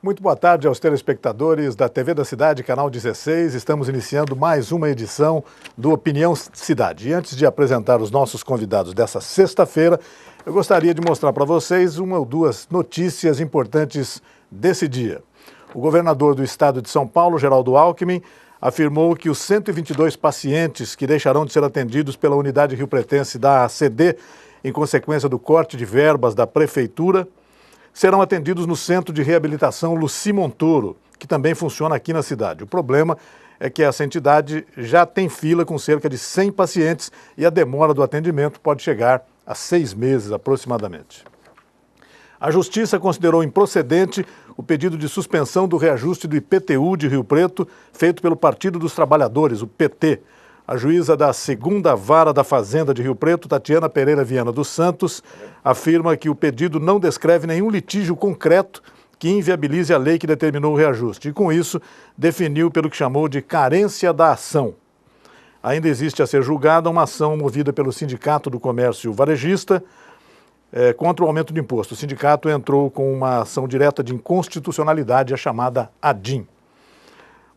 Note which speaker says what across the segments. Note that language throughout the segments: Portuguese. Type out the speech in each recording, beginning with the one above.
Speaker 1: Muito boa tarde aos telespectadores da TV da Cidade, canal 16. Estamos iniciando mais uma edição do Opinião Cidade. E antes de apresentar os nossos convidados dessa sexta-feira, eu gostaria de mostrar para vocês uma ou duas notícias importantes desse dia. O governador do estado de São Paulo, Geraldo Alckmin, afirmou que os 122 pacientes que deixarão de ser atendidos pela unidade riopretense da ACD, em consequência do corte de verbas da prefeitura, serão atendidos no Centro de Reabilitação Luci Montoro, que também funciona aqui na cidade. O problema é que essa entidade já tem fila com cerca de 100 pacientes e a demora do atendimento pode chegar a 6 meses aproximadamente. A Justiça considerou improcedente o pedido de suspensão do reajuste do IPTU de Rio Preto, feito pelo Partido dos Trabalhadores, o PT. A juíza da 2ª Vara da Fazenda de Rio Preto, Tatiana Pereira Viana dos Santos, afirma que o pedido não descreve nenhum litígio concreto que inviabilize a lei que determinou o reajuste. E, com isso, definiu pelo que chamou de carência da ação. Ainda existe a ser julgada uma ação movida pelo Sindicato do Comércio Varejista contra o aumento do imposto. O sindicato entrou com uma ação direta de inconstitucionalidade, a chamada ADIM.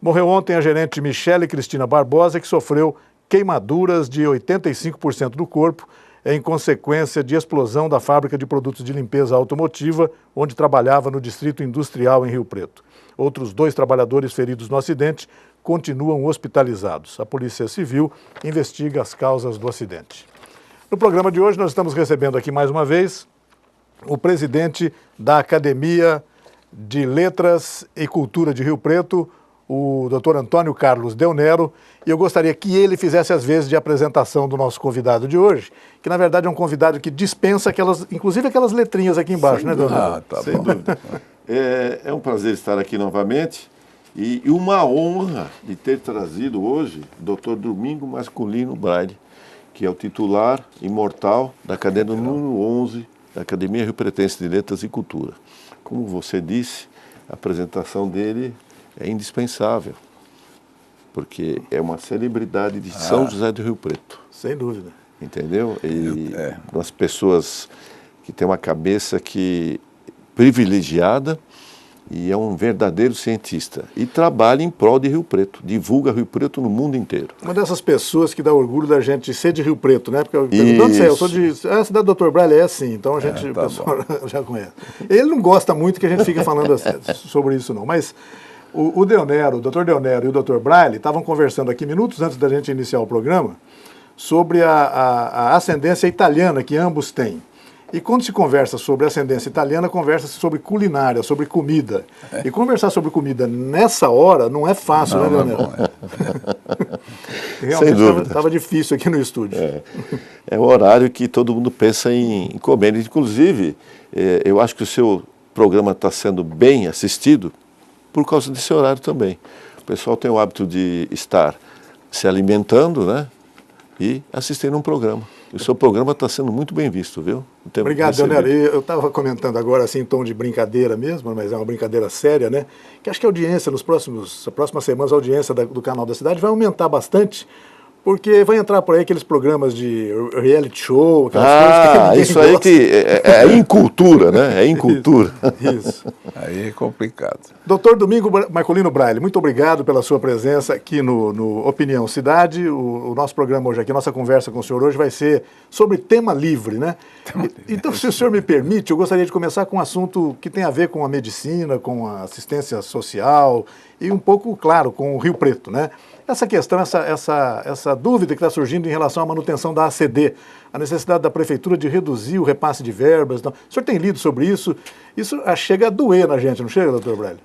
Speaker 1: Morreu ontem a gerente Michele Cristina Barbosa, que sofreu queimaduras de 85% do corpo em consequência de explosão da fábrica de produtos de limpeza automotiva, onde trabalhava no Distrito Industrial em Rio Preto. Outros 2 trabalhadores feridos no acidente continuam hospitalizados. A Polícia Civil investiga as causas do acidente. No programa de hoje nós estamos recebendo aqui mais uma vez o presidente da Academia de Letras e Cultura de Rio Preto, o Dr. Antônio Carlos Del Nero, e eu gostaria que ele fizesse as vezes de apresentação do nosso convidado de hoje, que na verdade é um convidado que dispensa aquelas, inclusive aquelas letrinhas aqui embaixo, né, Del Nero?
Speaker 2: Sem dúvida. É um prazer estar aqui novamente e uma honra de ter trazido hoje o Dr. Domingo Masculino Braille, que é o titular imortal da cadeira número 11 da Academia Riopretense de Letras e Cultura. Como você disse, a apresentação dele é indispensável, porque é uma celebridade de São José do Rio Preto.
Speaker 1: Sem dúvida.
Speaker 2: Entendeu? E umas pessoas que têm uma cabeça privilegiada e é um verdadeiro cientista. E trabalha em prol de Rio Preto, divulga Rio Preto no mundo inteiro. Uma
Speaker 1: dessas pessoas que dá orgulho da gente ser de Rio Preto, né? Porque eu pergunto, eu sou de... A cidade do Dr. Braille é assim, então a gente, o pessoal já conhece. Ele não gosta muito que a gente fique falando sobre isso não, mas... O Del Nero, o Dr. Del Nero e o Dr. Braille estavam conversando aqui minutos antes da gente iniciar o programa sobre a ascendência italiana que ambos têm. E quando se conversa sobre ascendência italiana, conversa-se sobre culinária, sobre comida. E conversar sobre comida nessa hora não é fácil, né, Del Nero? Realmente estava difícil aqui no estúdio.
Speaker 2: É o horário que todo mundo pensa em comer. Inclusive, eu acho que o seu programa está sendo bem assistido por causa desse horário também. O pessoal tem o hábito de estar se alimentando, né, e assistindo um programa. E o seu programa está sendo muito bem visto, viu?
Speaker 1: Obrigado, Del Nero. Eu estava comentando agora, assim, em tom de brincadeira mesmo, mas é uma brincadeira séria, né? Que acho que a audiência, nas próximas semanas, a audiência do Canal da Cidade vai aumentar bastante, porque vai entrar por aí aqueles programas de reality show, aquelas coisas que
Speaker 2: isso aí que é incultura, né? É incultura.
Speaker 1: Isso.
Speaker 3: Aí é complicado.
Speaker 1: Doutor Domingo Marcolino Braille, muito obrigado pela sua presença aqui no Opinião Cidade. O nosso programa hoje aqui, nossa conversa com o senhor hoje vai ser sobre tema livre, né? Então, se o senhor me permite, eu gostaria de começar com um assunto que tem a ver com a medicina, com a assistência social e um pouco, claro, com o Rio Preto, né? Essa questão, essa dúvida que está surgindo em relação à manutenção da ACD, a necessidade da prefeitura de reduzir o repasse de verbas. Então, o senhor tem lido sobre isso? Isso chega a doer na gente, não chega, doutor Braille?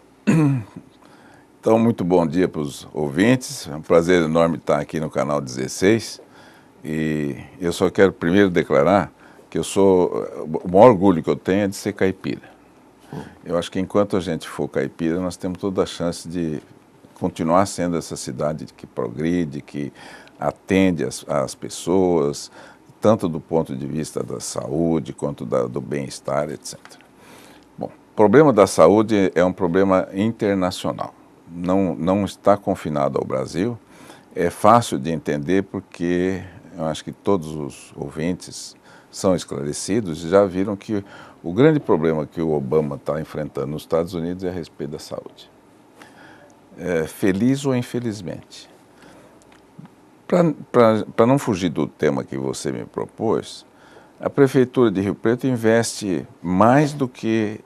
Speaker 3: Então, muito bom dia para os ouvintes. É um prazer enorme estar aqui no canal 16. E eu só quero primeiro declarar que o maior orgulho que eu tenho é de ser caipira. Eu acho que enquanto a gente for caipira, nós temos toda a chance de continuar sendo essa cidade que progride, que atende as pessoas, tanto do ponto de vista da saúde, quanto do bem-estar, etc. Bom, o problema da saúde é um problema internacional, não está confinado ao Brasil. É fácil de entender porque eu acho que todos os ouvintes são esclarecidos já viram que o grande problema que o Obama está enfrentando nos Estados Unidos é a respeito da saúde. Feliz ou infelizmente. Para não fugir do tema que você me propôs, a Prefeitura de Rio Preto investe mais do que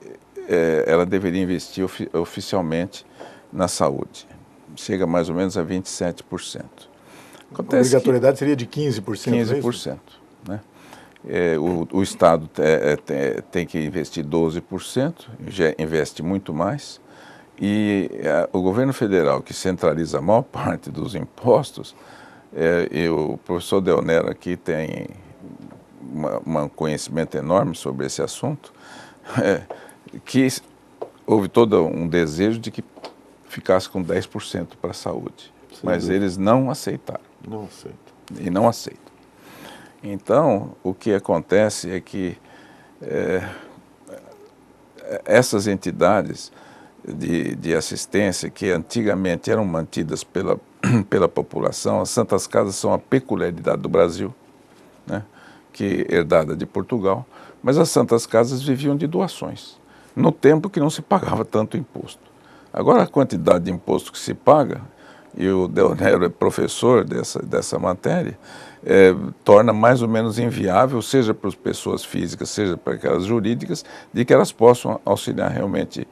Speaker 3: ela deveria investir oficialmente na saúde. Chega mais ou menos a 27%.
Speaker 1: A obrigatoriedade seria de 15%.
Speaker 3: 15%. Né? O Estado tem que investir 12%, já investe muito mais. E o governo federal, que centraliza a maior parte dos impostos, e o professor Deonero aqui tem um conhecimento enorme sobre esse assunto, que houve todo um desejo de que ficasse com 10% para a saúde. Sim, mas eles não aceitaram.
Speaker 2: Não aceitam.
Speaker 3: E não aceitam. Então, o que acontece é que essas entidades de assistência que antigamente eram mantidas pela população, as Santas Casas são a peculiaridade do Brasil, né, que herdada de Portugal, mas as Santas Casas viviam de doações, no tempo que não se pagava tanto imposto. Agora a quantidade de imposto que se paga, e o Deonero é professor dessa matéria, torna mais ou menos inviável, seja para as pessoas físicas, seja para aquelas jurídicas, de que elas possam auxiliar realmente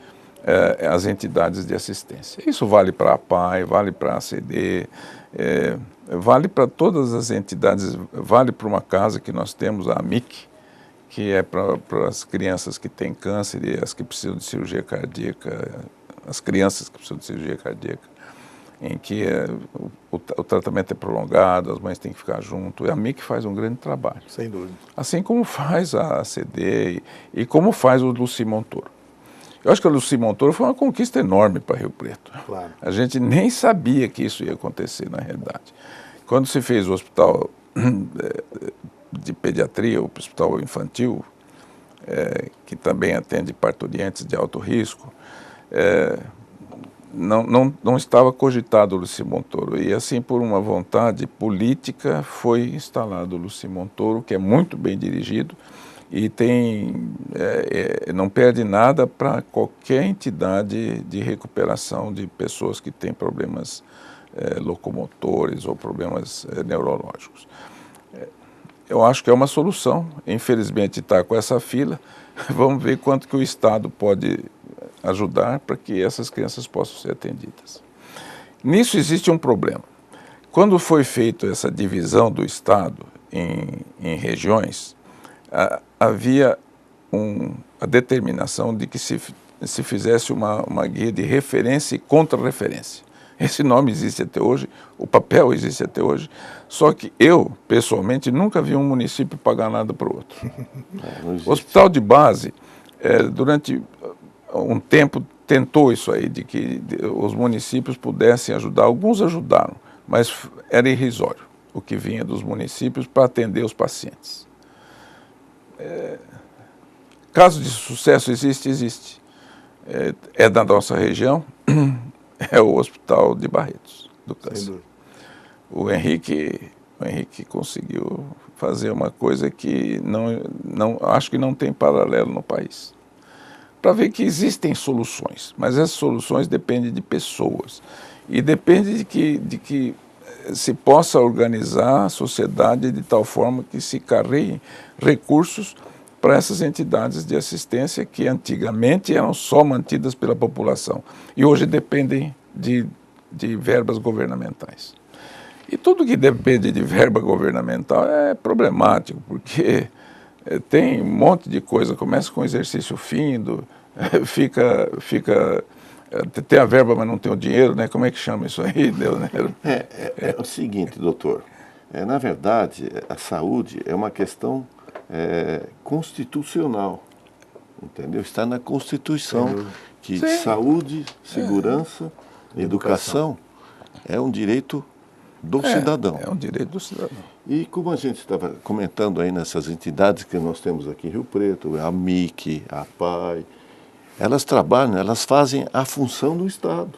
Speaker 3: as entidades de assistência. Isso vale para a APAI, vale para a ACD, vale para todas as entidades, vale para uma casa que nós temos, a AMIC, que é para as crianças que têm câncer e as que precisam de cirurgia cardíaca, as crianças que precisam de cirurgia cardíaca, em que o tratamento é prolongado, as mães têm que ficar junto. A AMIC faz um grande trabalho.
Speaker 1: Sem dúvida.
Speaker 3: Assim como faz a ACD e como faz o Luci Montoro. Eu acho que o Luci Montoro foi uma conquista enorme para Rio Preto.
Speaker 1: Claro.
Speaker 3: A gente nem sabia que isso ia acontecer, na realidade. Quando se fez o hospital de pediatria, o hospital infantil, que também atende parturientes de alto risco, não estava cogitado o Luci Montoro. E assim, por uma vontade política, foi instalado o Luci Montoro, que é muito bem dirigido e não perde nada para qualquer entidade de recuperação de pessoas que têm problemas locomotores ou problemas neurológicos. Eu acho que é uma solução. Infelizmente está com essa fila. Vamos ver quanto que o Estado pode ajudar para que essas crianças possam ser atendidas. Nisso existe um problema. Quando foi feita essa divisão do Estado em regiões, havia a determinação de que se fizesse uma guia de referência e contra-referência. Esse nome existe até hoje, o papel existe até hoje, só que eu, pessoalmente, nunca vi um município pagar nada para o outro. O hospital de base, durante um tempo, tentou isso aí, de que os municípios pudessem ajudar. Alguns ajudaram, mas era irrisório o que vinha dos municípios para atender os pacientes. Caso de sucesso existe. É da nossa região, é o Hospital de Barretos, do Câncer. O Henrique conseguiu fazer uma coisa que acho que não tem paralelo no país. Para ver que existem soluções, mas essas soluções dependem de pessoas e depende de que se possa organizar a sociedade de tal forma que se carreiem recursos para essas entidades de assistência que antigamente eram só mantidas pela população e hoje dependem de verbas governamentais. E tudo que depende de verba governamental é problemático, porque tem um monte de coisa, começa com exercício físico, tem a verba, mas não tem o dinheiro, né? Como é que chama isso aí, Deonero?
Speaker 2: É o seguinte, doutor, na verdade, a saúde é uma questão constitucional, entendeu? Está na Constituição que
Speaker 3: Sim.
Speaker 2: Saúde, segurança, educação é um direito do cidadão.
Speaker 3: É um direito do cidadão.
Speaker 2: E como a gente estava comentando aí nessas entidades que nós temos aqui em Rio Preto, a AMIC, a APAI, elas trabalham, elas fazem a função do Estado.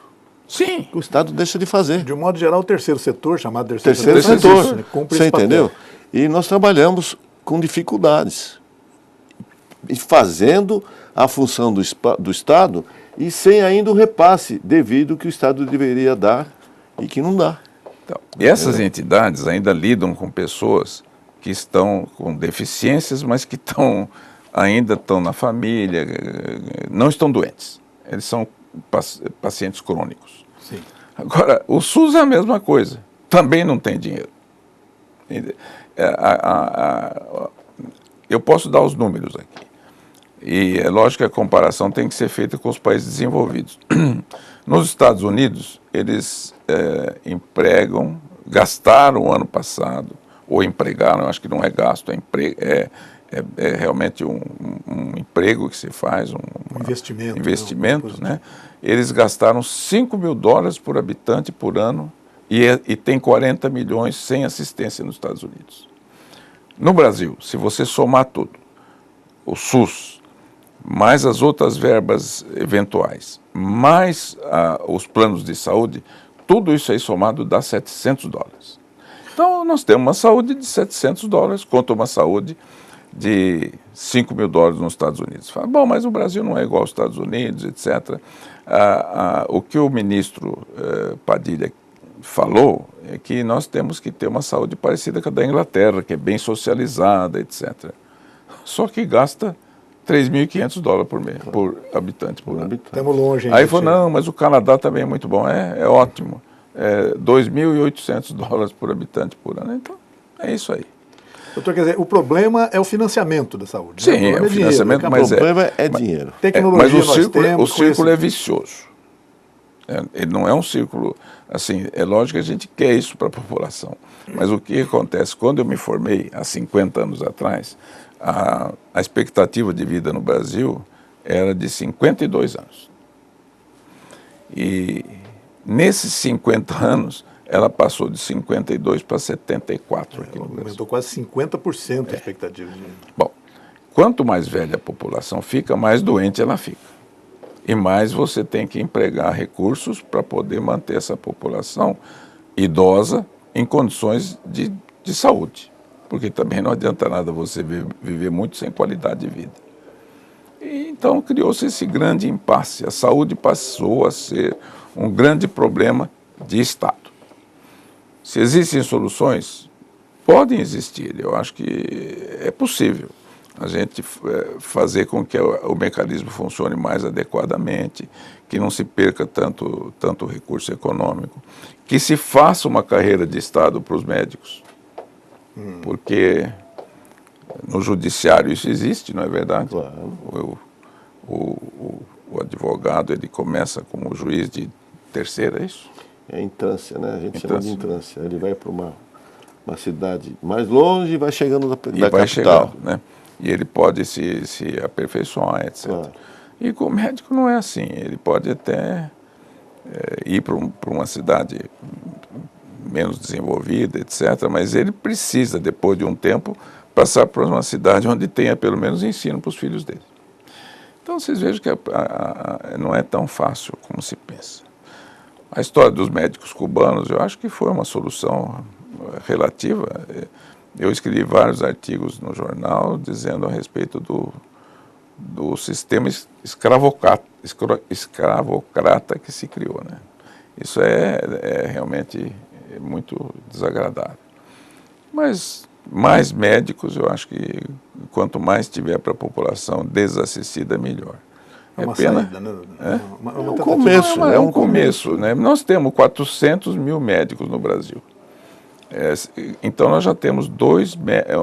Speaker 3: Sim.
Speaker 2: Que o Estado deixa de fazer.
Speaker 1: De um modo geral, o terceiro setor, chamado terceiro
Speaker 2: Terceiro setor,
Speaker 1: cumpre
Speaker 2: você
Speaker 1: esse papel.
Speaker 2: entendeu? E nós trabalhamos com dificuldades, e fazendo a função do Estado e sem ainda o repasse devido que o Estado deveria dar e que não dá.
Speaker 3: Então, e essas entidades ainda lidam com pessoas que estão com deficiências, mas que ainda estão na família, não estão doentes. Eles são pacientes crônicos.
Speaker 1: Sim.
Speaker 3: Agora, o SUS é a mesma coisa, também não tem dinheiro. Eu posso dar os números aqui. E é lógico que a comparação tem que ser feita com os países desenvolvidos. Nos Estados Unidos, eles gastaram ano passado, ou empregaram, eu acho que não é gasto, é realmente um emprego que se faz, um investimento, né? Eles gastaram $5 mil por habitante por ano e tem 40 milhões sem assistência nos Estados Unidos. No Brasil, se você somar tudo, o SUS, mais as outras verbas eventuais, mais os planos de saúde, tudo isso aí somado dá $700. Então, nós temos uma saúde de $700 contra uma saúde de $5 mil nos Estados Unidos. Fala, bom, mas o Brasil não é igual aos Estados Unidos, etc. O que o ministro Padilha falou é que nós temos que ter uma saúde parecida com a da Inglaterra, que é bem socializada, etc. Só que gasta $3.500 por mês, por habitante por ano.
Speaker 1: Estamos longe.
Speaker 3: Aí falou, não, mas o Canadá também é muito bom. É ótimo. $2.800 por habitante por ano. Então, é isso aí.
Speaker 1: Doutor, quer dizer, o problema é o financiamento da saúde.
Speaker 3: Sim,
Speaker 1: né?
Speaker 3: o financiamento, mas
Speaker 2: o problema é dinheiro.
Speaker 1: Tecnologia
Speaker 3: mas o círculo é
Speaker 1: conhecimento.
Speaker 3: vicioso. Ele não é um círculo, assim, é lógico que a gente quer isso para a população. Mas o que acontece? Quando eu me formei, há 50 anos atrás, a expectativa de vida no Brasil era de 52 anos. E nesses 50 anos, ela passou de 52 para 74 aqui no Brasil.
Speaker 1: Aumentou quase 50% a expectativa de vida.
Speaker 3: Bom, quanto mais velha a população fica, mais doente ela fica. E mais você tem que empregar recursos para poder manter essa população idosa em condições de saúde. Porque também não adianta nada você viver muito sem qualidade de vida. E então criou-se esse grande impasse. A saúde passou a ser um grande problema de Estado. Se existem soluções, podem existir. Eu acho que é possível a gente fazer com que o mecanismo funcione mais adequadamente, que não se perca tanto recurso econômico, que se faça uma carreira de Estado para os médicos. Porque no judiciário isso existe, não é verdade?
Speaker 2: Claro.
Speaker 3: O advogado, ele começa como juiz de terceira, é isso?
Speaker 2: É entrância, né? A gente chama de entrância. Ele vai para uma cidade mais longe e vai chegando da capital.
Speaker 3: Chegando, né? E ele pode se aperfeiçoar, etc.
Speaker 2: Claro.
Speaker 3: E com o médico não é assim. Ele pode até ir para uma cidade menos desenvolvida, etc. Mas ele precisa, depois de um tempo, passar para uma cidade onde tenha pelo menos ensino para os filhos dele. Então vocês vejam que não é tão fácil como se pensa. A história dos médicos cubanos, eu acho que foi uma solução relativa. Eu escrevi vários artigos no jornal dizendo a respeito do sistema escravocrata que se criou, né? Isso é realmente muito desagradável. Mas mais médicos, eu acho que quanto mais tiver para a população desassistida, melhor.
Speaker 1: É uma
Speaker 3: pena,
Speaker 1: saída, né?
Speaker 2: É um começo.
Speaker 3: É um começo, né? Nós temos 400 mil médicos no Brasil. Então nós já temos dois médicos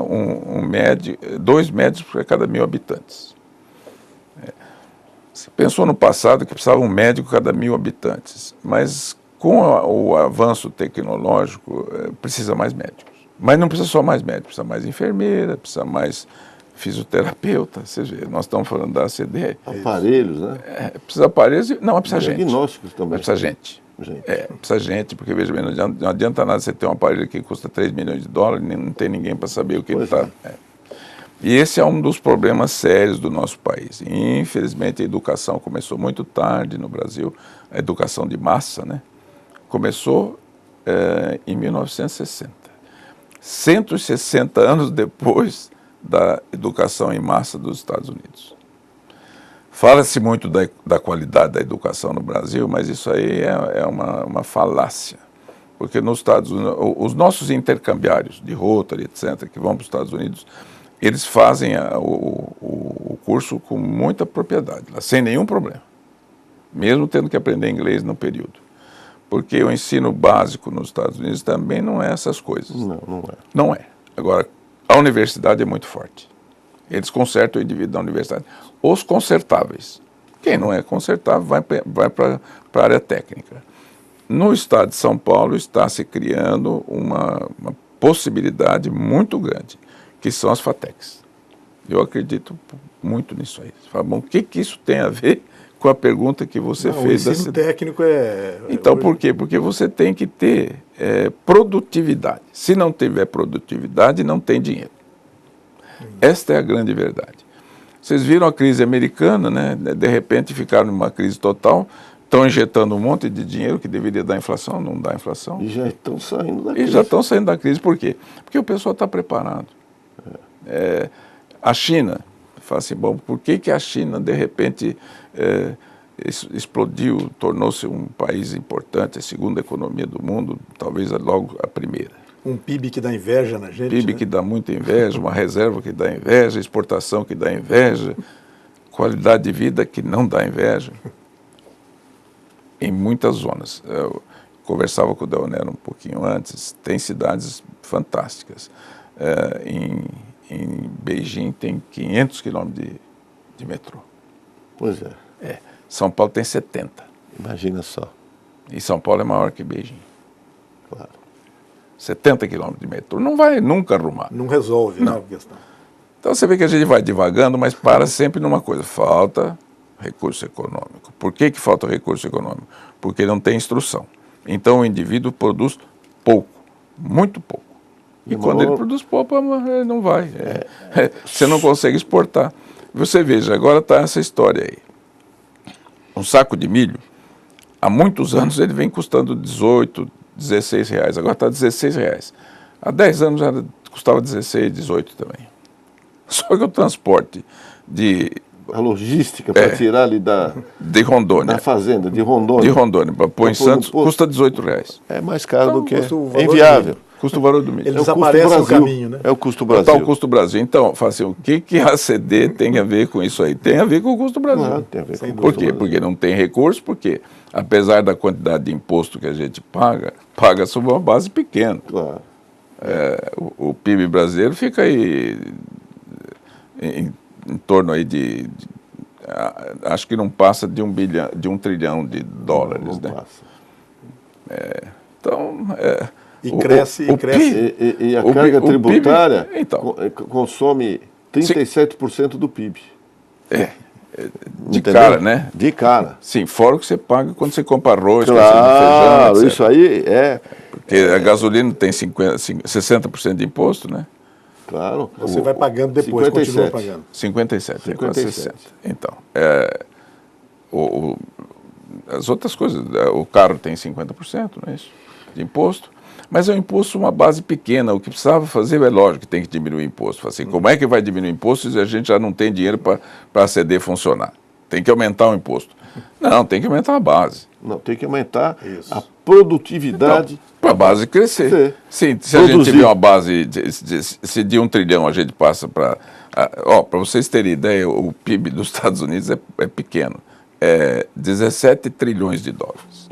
Speaker 3: para cada 1.000 habitantes. Você pensou no passado que precisava um médico cada 1.000 habitantes, mas com o avanço tecnológico precisa mais médicos. Mas não precisa só mais médicos, precisa mais enfermeira, precisa mais fisioterapeuta. Você vê, nós estamos falando da ACD.
Speaker 2: Aparelhos, né?
Speaker 3: Precisa aparelhos, não, precisa gente.
Speaker 2: Diagnósticos também.
Speaker 3: Precisa gente. Precisa gente, porque veja bem, não adianta nada você ter um aparelho que custa $3 milhões, não tem ninguém para saber o que ele está. E esse é um dos problemas sérios do nosso país. E, infelizmente, a educação começou muito tarde no Brasil, a educação de massa, né? Começou em 1960. 160 anos depois, da educação em massa dos Estados Unidos. Fala-se muito da qualidade da educação no Brasil, mas isso aí é uma falácia. Porque nos Estados Unidos, os nossos intercambiários de Rotary, etc., que vão para os Estados Unidos, eles fazem o curso com muita propriedade, sem nenhum problema, mesmo tendo que aprender inglês no período. Porque o ensino básico nos Estados Unidos também não é essas coisas.
Speaker 2: Não, não é.
Speaker 3: Não é. Agora, a universidade é muito forte. Eles consertam o indivíduo da universidade. Os consertáveis. Quem não é consertável vai para a área técnica. No estado de São Paulo está se criando uma possibilidade muito grande, que são as FATECs. Eu acredito muito nisso aí. Você fala, bom, o que isso tem a ver com a pergunta que você fez?
Speaker 1: O ensino técnico é...
Speaker 3: Então, por quê? Porque você tem que ter produtividade. Se não tiver produtividade, não tem dinheiro. Esta é a grande verdade. Vocês viram a crise americana, né? De repente ficaram numa crise total, estão injetando um monte de dinheiro que deveria dar inflação, não dá inflação.
Speaker 2: E já estão saindo da crise.
Speaker 3: E já estão saindo da crise. Por quê? Porque o pessoal está preparado. A China, fala assim, bom, por que a China, de repente, explodiu, tornou-se um país importante, a segunda economia do mundo, talvez logo a primeira?
Speaker 1: Um PIB que dá inveja na gente.
Speaker 3: PIB, né? Que dá muita inveja, uma reserva que dá inveja, exportação que dá inveja, qualidade de vida que não dá inveja. Em muitas zonas. Eu conversava com o Deonero um pouquinho antes, tem cidades fantásticas. Em Beijing tem 500 quilômetros de metrô.
Speaker 2: Pois é.
Speaker 3: São Paulo tem 70.
Speaker 2: Imagina só.
Speaker 3: E São Paulo é maior que Beijing.
Speaker 2: Claro.
Speaker 3: 70 quilômetros de metrô. Não vai nunca arrumar.
Speaker 1: Não resolve, não. Né, a questão.
Speaker 3: Então você vê que a gente vai devagando, mas para sempre numa coisa. Falta recurso econômico. Por que falta recurso econômico? Porque não tem instrução. Então o indivíduo produz pouco, muito pouco. E quando ele produz pouco, ele não vai. Você não consegue exportar. Você veja, agora está essa história aí. Um saco de milho, há muitos anos ele vem custando 18, 16 reais. Agora está 16 reais. Há 10 anos já custava 16, 18 também. Só que o transporte de...
Speaker 2: A logística para tirar ali
Speaker 3: de Rondônia.
Speaker 2: Da fazenda, de Rondônia.
Speaker 3: De Rondônia, para pôr em Santos, custa 18 reais.
Speaker 2: É mais caro do que
Speaker 3: é
Speaker 2: inviável.
Speaker 3: Custa o valor do milho.
Speaker 1: Ele desaparece no caminho, né?
Speaker 2: É o custo Brasil.
Speaker 3: É o custo Brasil. Então, fala assim, o que a CD tem a ver com isso aí? Tem a ver com o custo Brasil.
Speaker 2: Claro, tem a ver com o custo
Speaker 3: Por quê?
Speaker 2: Brasil.
Speaker 3: Porque não tem recurso, porque apesar da quantidade de imposto que a gente paga sobre uma base pequena.
Speaker 2: Claro.
Speaker 3: O PIB brasileiro fica aí em torno aí acho que não passa de 1 trilhão de dólares,
Speaker 2: não
Speaker 3: né?
Speaker 2: Passa.
Speaker 3: Então,
Speaker 1: e cresce.
Speaker 2: E a carga tributária
Speaker 3: PIB, então,
Speaker 2: consome 37% do PIB.
Speaker 3: De
Speaker 2: Entendeu?
Speaker 3: cara, né?
Speaker 2: De cara.
Speaker 3: Sim, fora o que você paga quando você compra arroz,
Speaker 2: claro,
Speaker 3: feijão, etc.
Speaker 2: isso aí é...
Speaker 3: Porque a gasolina tem 60% de imposto, né?
Speaker 2: Claro.
Speaker 1: Você vai pagando depois,
Speaker 2: 57.
Speaker 1: continua pagando.
Speaker 3: 57,
Speaker 2: 57.
Speaker 3: Então, as outras coisas, o carro tem 50%, não é isso? De imposto. Mas é um imposto, uma base pequena. O que precisava fazer é lógico que tem que diminuir o imposto. Assim, como é que vai diminuir o imposto se a gente já não tem dinheiro para a CD funcionar? Tem que aumentar o imposto. Não, tem que aumentar a base.
Speaker 2: Não, tem que aumentar a produtividade.
Speaker 3: Então, para a base crescer. Sim, se a gente tiver uma base, se de 1 trilhão a gente passa para... para vocês terem ideia, o PIB dos Estados Unidos é pequeno. É 17 trilhões de dólares.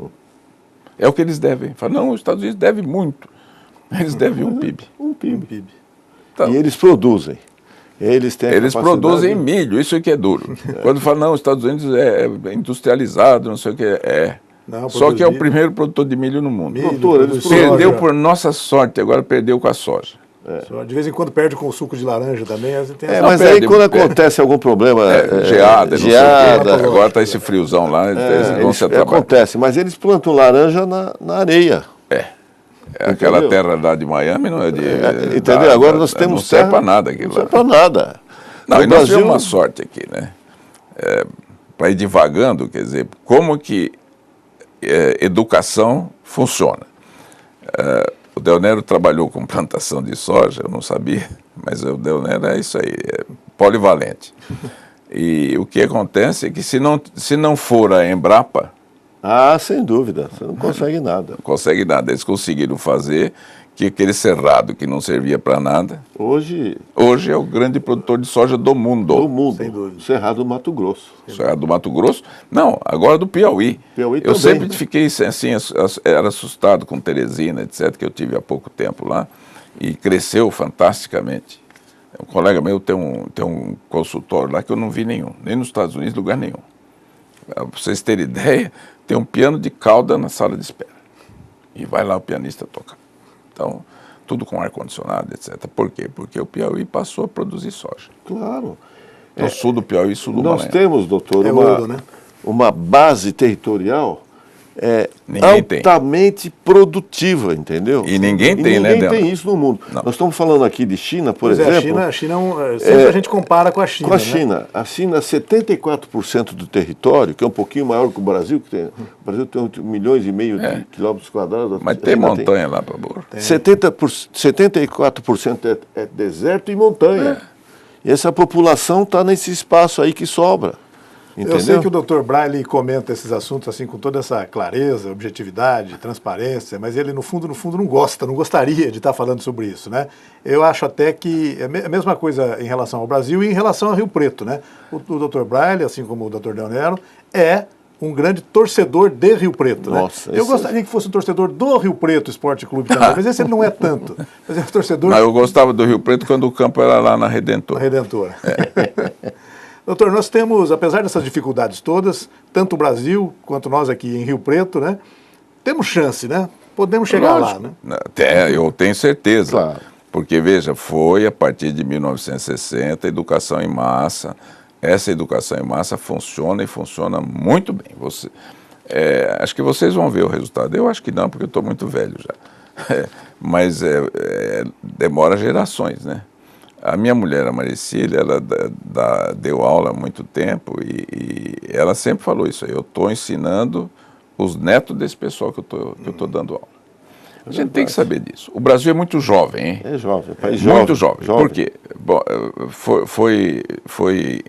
Speaker 3: É o que eles devem. Fala, não, os Estados Unidos devem muito. Eles devem um PIB.
Speaker 2: Um PIB.
Speaker 3: Então,
Speaker 2: e eles produzem. Eles
Speaker 3: produzem milho, isso que é duro. Quando fala, não, os Estados Unidos é industrializado, não sei o que
Speaker 1: Não,
Speaker 3: só que é o primeiro produtor de milho no mundo.
Speaker 1: Perdeu
Speaker 3: por nossa sorte, agora perdeu com a soja.
Speaker 1: De vez em quando perde com o suco de laranja também.
Speaker 2: Mas aí quando acontece algum problema...
Speaker 3: geada, agora está esse friozão lá, eles vão se atrapalhar.
Speaker 2: Acontece, mas eles plantam laranja na areia.
Speaker 3: Aquela terra lá de Miami não é de...
Speaker 2: entendeu? Agora nós temos
Speaker 3: não serve para nada aquilo lá.
Speaker 2: Não serve para nada.
Speaker 3: Não, e nós tivemos uma sorte aqui, né? Para ir devagando, quer dizer, como que educação funciona. O Del Nero trabalhou com plantação de soja, eu não sabia, mas o Del Nero é isso aí, é polivalente. E o que acontece é que se não for a Embrapa,
Speaker 2: sem dúvida, você não consegue nada.
Speaker 3: não consegue nada. Eles conseguiram fazer que aquele cerrado que não servia para nada,
Speaker 2: Hoje
Speaker 3: é o grande produtor de soja do mundo.
Speaker 2: do mundo,
Speaker 1: Sem dúvida.
Speaker 2: Cerrado do Mato Grosso.
Speaker 3: Cerrado do Mato Grosso? Não, agora do Piauí.
Speaker 2: Piauí
Speaker 3: Eu
Speaker 2: também,
Speaker 3: sempre
Speaker 2: né?
Speaker 3: fiquei assim, era assustado com Teresina, etc., que eu tive há pouco tempo lá, e cresceu fantasticamente. Um colega meu tem um consultório lá que eu não vi nenhum, nem nos Estados Unidos, lugar nenhum. Para vocês terem ideia, tem um piano de cauda na sala de espera. E vai lá o pianista tocar. Então, tudo com ar-condicionado, etc. Por quê? Porque o Piauí passou a produzir soja.
Speaker 2: Claro.
Speaker 3: Então, sul do Piauí, sul do
Speaker 2: Nós
Speaker 3: Maranhão.
Speaker 2: temos, doutor,
Speaker 1: ouro, né?
Speaker 2: uma base territorial
Speaker 3: Ninguém tem.
Speaker 2: altamente produtiva, entendeu?
Speaker 3: E ninguém tem,
Speaker 2: ninguém
Speaker 3: né, Del?
Speaker 2: tem isso no mundo.
Speaker 3: Não.
Speaker 2: Nós estamos falando aqui de China, por
Speaker 1: Pois
Speaker 2: exemplo.
Speaker 1: a China sempre a gente compara com a China.
Speaker 2: Com a
Speaker 1: né?
Speaker 2: China. A China, 74% do território, que é um pouquinho maior que o Brasil, o Brasil tem 8,5 milhões de quilômetros quadrados.
Speaker 3: Mas
Speaker 2: a
Speaker 3: tem
Speaker 2: China
Speaker 3: montanha lá, para Bor.
Speaker 2: 74% é deserto e montanha. E essa população está nesse espaço aí que sobra. Entendeu?
Speaker 1: Eu sei que o Dr. Braille comenta esses assuntos assim com toda essa clareza, objetividade, transparência, mas ele no fundo não gostaria de estar falando sobre isso, né? Eu acho até que é a mesma coisa em relação ao Brasil e em relação ao Rio Preto, né? O Dr. Braille, assim como o Dr. Del Nero, é um grande torcedor de Rio Preto,
Speaker 2: Nossa,
Speaker 1: né? Eu gostaria que fosse um torcedor do Rio Preto Esporte Clube também, mas esse ele não é tanto. Mas é um torcedor
Speaker 3: Mas eu gostava do Rio Preto quando o campo era lá na Redentor.
Speaker 1: Redentor. Doutor, nós temos, apesar dessas dificuldades todas, tanto o Brasil quanto nós aqui em Rio Preto, né? Temos chance, né? Podemos chegar lá, né?
Speaker 3: Até, eu tenho certeza.
Speaker 2: Claro.
Speaker 3: Porque, veja, foi a partir de 1960 a educação em massa. Essa educação em massa funciona e funciona muito bem. Acho que vocês vão ver o resultado. Eu acho que não, porque eu estou muito velho já. Mas demora gerações, né? A minha mulher, a Maricília, ela deu aula há muito tempo e ela sempre falou isso aí. Eu estou ensinando os netos desse pessoal que eu estou dando aula. A gente tem que saber disso. O Brasil é muito jovem, hein?
Speaker 2: É jovem, país
Speaker 3: Muito
Speaker 2: jovem.
Speaker 3: jovem. Por quê? Bom, foi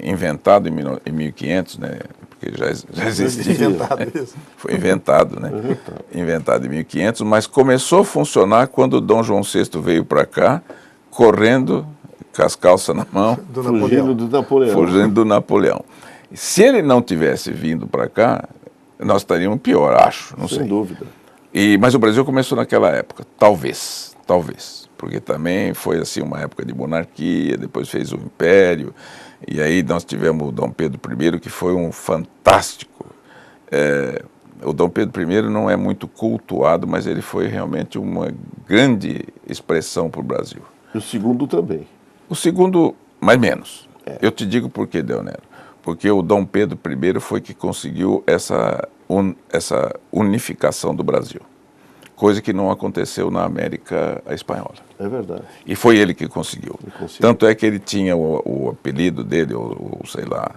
Speaker 3: inventado em 1500, né? Porque já existia.
Speaker 1: Inventado isso.
Speaker 3: Foi inventado, né? Inventado em 1500, mas começou a funcionar quando Dom João VI veio para cá, correndo com as calças na mão,
Speaker 2: Fugindo do Napoleão.
Speaker 3: fugindo do Napoleão. Se ele não tivesse vindo para cá, nós estaríamos pior, acho, não sei.
Speaker 2: Sem dúvida.
Speaker 3: Mas o Brasil começou naquela época, talvez, porque também foi assim uma época de monarquia, depois fez o Império, e aí nós tivemos o Dom Pedro I, que foi um fantástico. O Dom Pedro I não é muito cultuado, mas ele foi realmente uma grande expressão para o Brasil.
Speaker 2: E o segundo também.
Speaker 3: O segundo, mais menos. Eu te digo por que, Del Nero. Porque o Dom Pedro I foi que conseguiu essa unificação do Brasil. Coisa que não aconteceu na América Espanhola.
Speaker 2: É verdade.
Speaker 3: E foi ele que conseguiu.
Speaker 2: conseguiu.
Speaker 3: Tanto é que ele tinha o apelido dele, sei lá,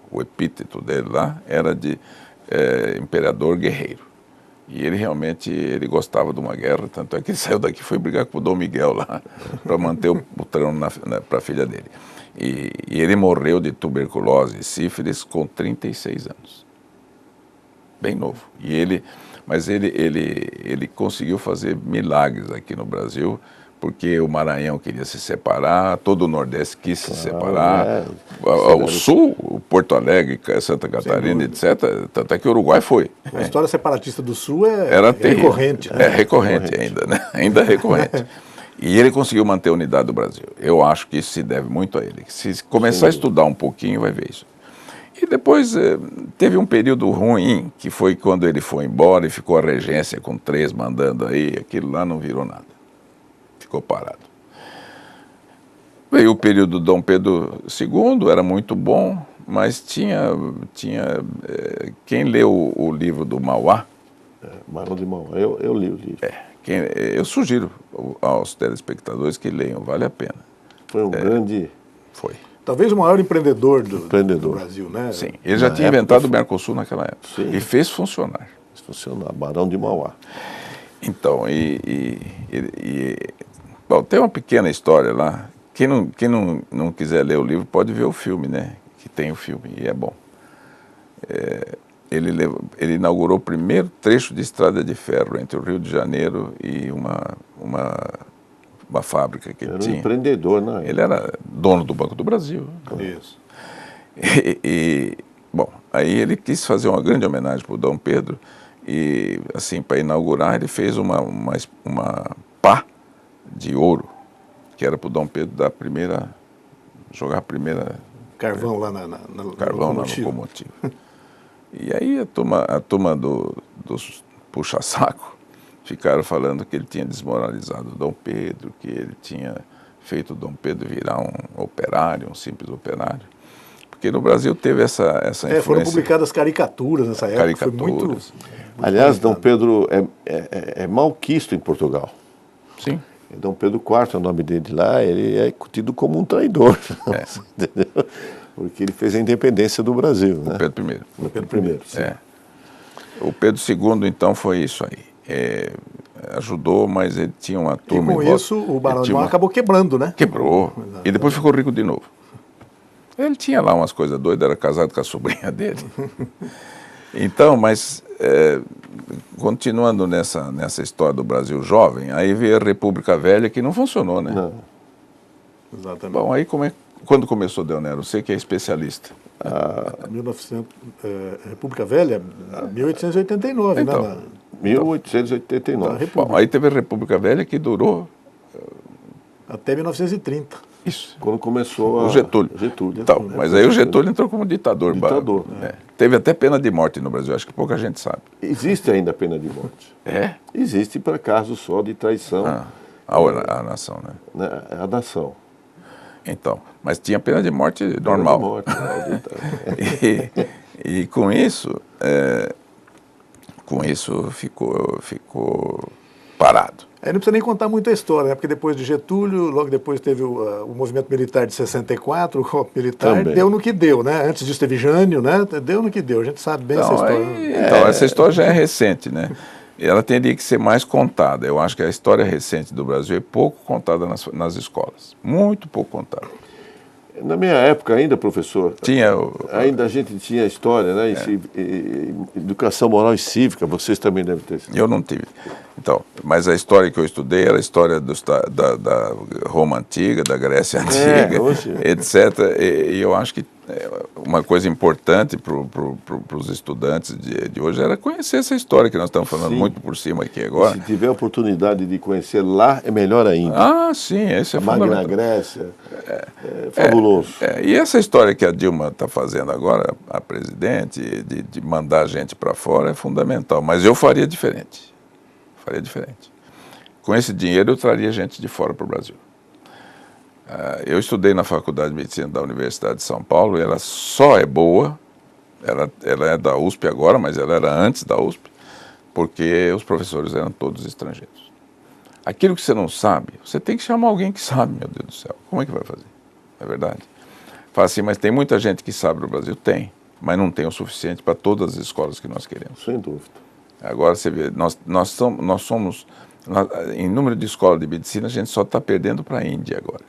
Speaker 3: o epíteto dele lá, era de imperador guerreiro. E ele realmente gostava de uma guerra, tanto é que ele saiu daqui e foi brigar com o Dom Miguel lá, para manter o trono para a filha dele. E ele morreu de tuberculose e sífilis com 36 anos. Bem novo. Mas ele conseguiu fazer milagres aqui no Brasil, porque o Maranhão queria se separar, todo o Nordeste quis se separar, o Sul, o Porto Alegre, Santa Catarina, etc., tanto é que o Uruguai foi.
Speaker 1: A história separatista do Sul
Speaker 3: Era
Speaker 1: recorrente. Né?
Speaker 3: É recorrente ainda, né? Ainda é recorrente. E ele conseguiu manter a unidade do Brasil. Eu acho que isso se deve muito a ele. Se começar a estudar um pouquinho, vai ver isso. E depois teve um período ruim, que foi quando ele foi embora e ficou a regência com 3 mandando aí, aquilo lá não virou nada. Ficou parado. Veio o período do Dom Pedro II, era muito bom, mas tinha quem leu o livro do Mauá?
Speaker 2: Barão de Mauá, eu li o livro.
Speaker 3: Eu sugiro aos telespectadores que leiam, vale a pena.
Speaker 2: Foi um grande...
Speaker 3: Foi.
Speaker 1: Talvez o maior empreendedor do Brasil, né?
Speaker 3: Sim, ele já tinha inventado o Mercosul naquela época.
Speaker 2: Sim.
Speaker 3: E fez funcionar.
Speaker 2: Funcionar, Barão de Mauá.
Speaker 3: Então, bom, tem uma pequena história lá. Quem não quiser ler o livro pode ver o filme, né? Que tem o filme e é bom. Ele inaugurou o primeiro trecho de estrada de ferro entre o Rio de Janeiro e uma fábrica que ele
Speaker 2: Era um
Speaker 3: tinha.
Speaker 2: empreendedor, né?
Speaker 3: Ele era dono do Banco do Brasil.
Speaker 1: Isso.
Speaker 3: Bom, aí ele quis fazer uma grande homenagem para o Dom Pedro e, assim, para inaugurar, ele fez uma pá de ouro, que era para o Dom Pedro jogar a primeira
Speaker 1: Carvão lá na
Speaker 3: carvão na locomotiva. E aí a turma dos puxa-saco ficaram falando que ele tinha desmoralizado o Dom Pedro, que ele tinha feito o Dom Pedro virar um operário, um simples operário. Porque no Brasil teve essa influência.
Speaker 1: Foram publicadas caricaturas nessa época.
Speaker 3: Caricaturas.
Speaker 1: Foi muito
Speaker 2: Aliás, Dom Pedro é malquisto em Portugal.
Speaker 3: Sim.
Speaker 2: Dom Pedro IV é o nome dele lá, ele é tido como um traidor, entendeu? Porque ele fez a independência do Brasil, né?
Speaker 3: Pedro I.
Speaker 2: O Pedro I, sim.
Speaker 3: O Pedro II, então, foi isso aí. Ajudou, mas ele tinha uma turma...
Speaker 1: E com isso, o Barão de Mauá acabou quebrando, né?
Speaker 3: Quebrou. E depois ficou rico de novo. Ele tinha lá umas coisas doidas, era casado com a sobrinha dele. Então, mas... continuando nessa história do Brasil jovem, aí veio a República Velha, que não funcionou, né?
Speaker 2: Não.
Speaker 1: Exatamente.
Speaker 3: Bom, aí quando começou, Deonero? Você que é especialista.
Speaker 1: 1900, República Velha, 1889,
Speaker 3: Então,
Speaker 1: né?
Speaker 2: 1889.
Speaker 3: Bom, aí teve a República Velha que durou...
Speaker 1: Até 1930.
Speaker 3: Isso.
Speaker 2: Quando começou
Speaker 3: O Getúlio. Então, mas aí o Getúlio entrou como ditador. Teve até pena de morte no Brasil, acho que pouca gente sabe.
Speaker 2: Existe ainda a pena de morte.
Speaker 3: É?
Speaker 2: Existe para casos só de traição
Speaker 3: A nação, né?
Speaker 2: a nação.
Speaker 3: Então, mas tinha pena de morte normal.
Speaker 2: Pena de morte,
Speaker 3: E com isso ficou parado.
Speaker 1: Aí não precisa nem contar muito a história, né? Porque depois de Getúlio, logo depois teve o movimento militar de 64, o golpe militar,
Speaker 2: Também.
Speaker 1: deu no que deu, né? Antes disso teve Jânio, né? Deu no que deu, a gente sabe bem essa história.
Speaker 3: Então, essa história já é recente, né? E ela teria que ser mais contada. Eu acho que a história recente do Brasil é pouco contada nas escolas. Muito pouco contada.
Speaker 2: Na minha época ainda, professor, ainda a gente tinha história, né? Educação moral e cívica, vocês também devem ter.
Speaker 3: Eu não tive. Então, mas a história que eu estudei era a história da Roma Antiga, da Grécia Antiga, etc. E eu acho que uma coisa importante para os estudantes de hoje era conhecer essa história que nós estamos falando muito por cima aqui agora.
Speaker 2: Se tiver a oportunidade de conhecer lá, é melhor ainda.
Speaker 3: Ah, sim, esse é fundamental.
Speaker 2: Magna Grécia, fabuloso.
Speaker 3: E essa história que a Dilma está fazendo agora, a presidente, de mandar gente para fora, é fundamental. Mas eu faria diferente. Com esse dinheiro eu traria gente de fora para o Brasil. Eu estudei na Faculdade de Medicina da Universidade de São Paulo e ela só é boa, ela é da USP agora, mas ela era antes da USP, porque os professores eram todos estrangeiros. Aquilo que você não sabe, você tem que chamar alguém que sabe, meu Deus do céu. Como é que vai fazer? É verdade. Fala assim, mas tem muita gente que sabe no Brasil? Tem, mas não tem o suficiente para todas as escolas que nós queremos.
Speaker 2: Sem dúvida.
Speaker 3: Agora você vê, nós somos, em número de escolas de medicina, a gente só está perdendo para a Índia agora.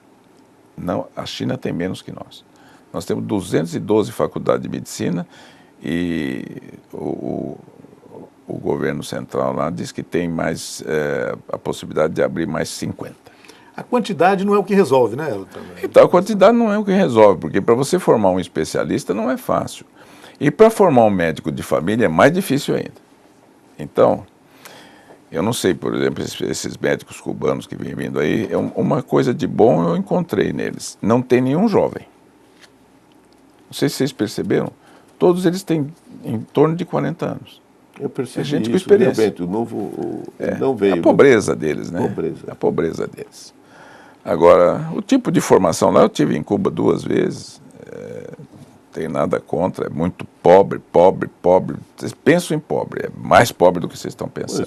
Speaker 3: Não, a China tem menos que nós. Nós temos 212 faculdades de medicina e o governo central lá diz que tem mais a possibilidade de abrir mais 50.
Speaker 1: A quantidade não é o que resolve, né?
Speaker 3: Então, a quantidade não é o que resolve, porque para você formar um especialista não é fácil. E para formar um médico de família é mais difícil ainda. Então, eu não sei, por exemplo, esses médicos cubanos que vêm vindo aí, uma coisa de bom eu encontrei neles. Não tem nenhum jovem. Não sei se vocês perceberam, todos eles têm em torno de 40 anos.
Speaker 2: Eu percebi
Speaker 3: gente
Speaker 2: isso,
Speaker 3: com experiência.
Speaker 2: Bento, o novo não veio.
Speaker 3: A pobreza deles, né? A pobreza deles. Agora, o tipo de formação lá, eu tive em Cuba 2 vezes, tem nada contra, é muito pobre. Vocês pensam em pobre, é mais pobre do que vocês estão pensando.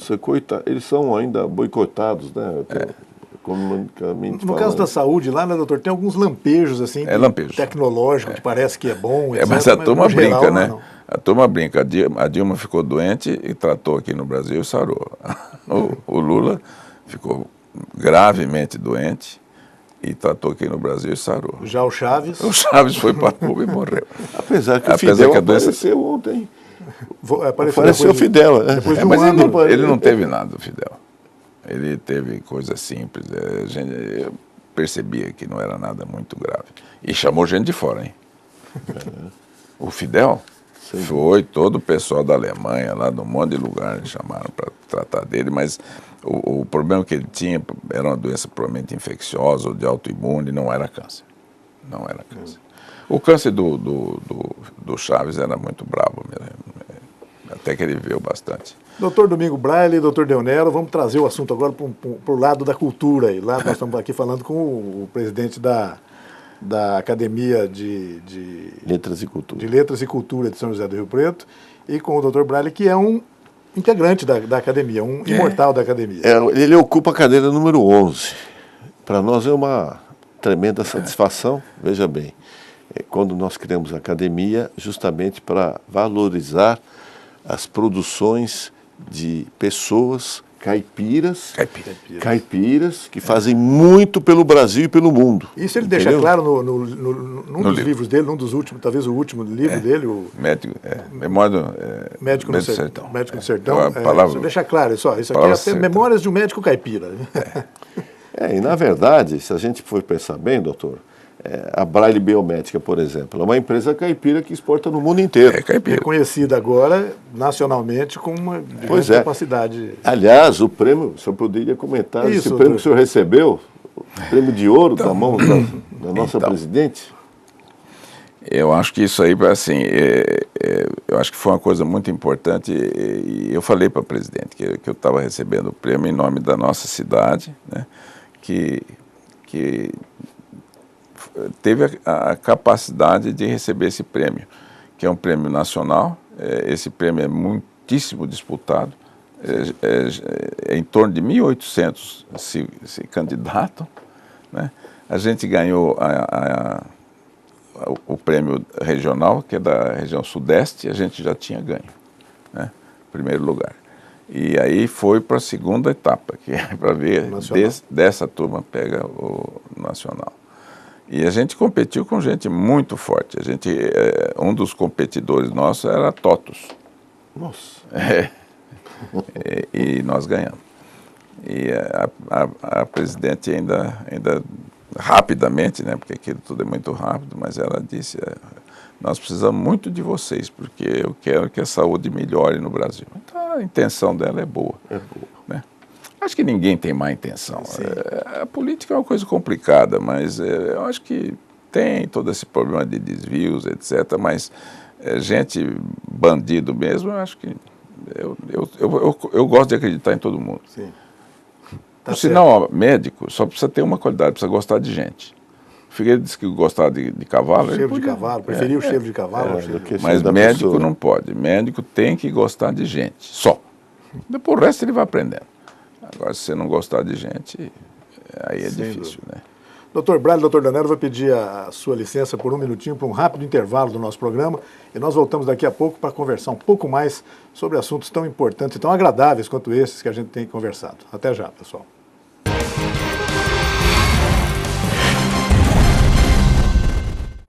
Speaker 2: Eles são ainda boicotados, né? Economicamente
Speaker 1: no caso da saúde lá, né, doutor, tem alguns lampejos assim, tecnológicos, que parece que é bom, etc.
Speaker 3: Mas a turma brinca,
Speaker 1: geral,
Speaker 3: né?
Speaker 1: Não.
Speaker 3: A turma brinca. A Dilma ficou doente e tratou aqui no Brasil e sarou. O Lula ficou gravemente doente e tratou aqui no Brasil e sarou.
Speaker 1: Já o Chaves?
Speaker 3: O Chaves foi para Cuba e morreu.
Speaker 2: Apesar que o Fidel apareceu ontem. Apareceu o Fidel.
Speaker 1: Depois de
Speaker 3: mas
Speaker 1: ano,
Speaker 3: ele não teve nada, o Fidel. Ele teve coisas simples. Eu percebia que não era nada muito grave. E chamou gente de fora, hein? O Fidel foi, todo o pessoal da Alemanha, lá de um monte de lugar, chamaram para tratar dele, mas o problema que ele tinha era uma doença provavelmente infecciosa ou de autoimune, não era câncer. Não era câncer. O câncer do Chaves era muito bravo mesmo, até que ele viveu bastante.
Speaker 1: Doutor Domingo Braille, doutor Deonero, vamos trazer o assunto agora para o lado da cultura. E lá nós estamos aqui falando com o presidente da Academia de
Speaker 2: Letras e Cultura.
Speaker 1: De Letras e Cultura de São José do Rio Preto, e com o doutor Braille, que é um integrante da academia, um imortal da academia.
Speaker 2: Ele ocupa a cadeira número 11. Para nós é uma tremenda satisfação, veja bem, quando nós criamos a academia justamente para valorizar as produções de pessoas caipiras que fazem muito pelo Brasil e pelo mundo.
Speaker 1: Isso ele deixa claro num dos livros dele, num dos últimos, talvez o último livro dele, o Médico no Sertão. Médico no Sertão. Isso deixa claro, isso aqui é até Memórias de um Médico Caipira.
Speaker 2: E na verdade, se a gente for pensar bem, doutor, a Braille Biomédica, por exemplo, é uma empresa caipira que exporta no mundo inteiro.
Speaker 1: Reconhecida agora nacionalmente com uma grande capacidade.
Speaker 2: Aliás, o prêmio, o senhor poderia comentar, esse prêmio que o senhor recebeu, o prêmio de ouro da mão da nossa presidente?
Speaker 3: Eu acho que isso aí, assim, eu acho que foi uma coisa muito importante e eu falei para a presidente que eu estava recebendo o prêmio em nome da nossa cidade, né, que teve a capacidade de receber esse prêmio, que é um prêmio nacional. Esse prêmio é muitíssimo disputado, em torno de 1.800 se candidatam, né? A gente ganhou o prêmio regional, que é da região sudeste, a gente já tinha ganho, né? Primeiro lugar. E aí foi para a segunda etapa, que é para ver dessa turma pega o nacional. E a gente competiu com gente muito forte. Um dos competidores nossos era a TOTUS.
Speaker 2: Nossa!
Speaker 3: E nós ganhamos. E a presidente ainda rapidamente, né, porque aquilo tudo é muito rápido, mas ela disse, nós precisamos muito de vocês, porque eu quero que a saúde melhore no Brasil. Então a intenção dela é boa. Né? Acho que ninguém tem má intenção. A política é uma coisa complicada, mas eu acho que tem todo esse problema de desvios, etc. Mas gente bandido mesmo, eu acho que eu gosto de acreditar em todo mundo.
Speaker 1: Sim.
Speaker 3: Por sinal, médico só precisa ter uma qualidade, precisa gostar de gente. O Figueiredo disse que gostava de cavalo.
Speaker 1: Cheiro de cavalo, preferia o cheiro de cavalo.
Speaker 3: Mas médico não pode. Médico tem que gostar de gente, só. Depois o resto ele vai aprendendo. Agora, se você não gostar de gente, aí é difícil, né?
Speaker 1: Doutor Braille, doutor Deonero, vou pedir a sua licença por um minutinho para um rápido intervalo do nosso programa e nós voltamos daqui a pouco para conversar um pouco mais sobre assuntos tão importantes e tão agradáveis quanto esses que a gente tem conversado. Até já, pessoal.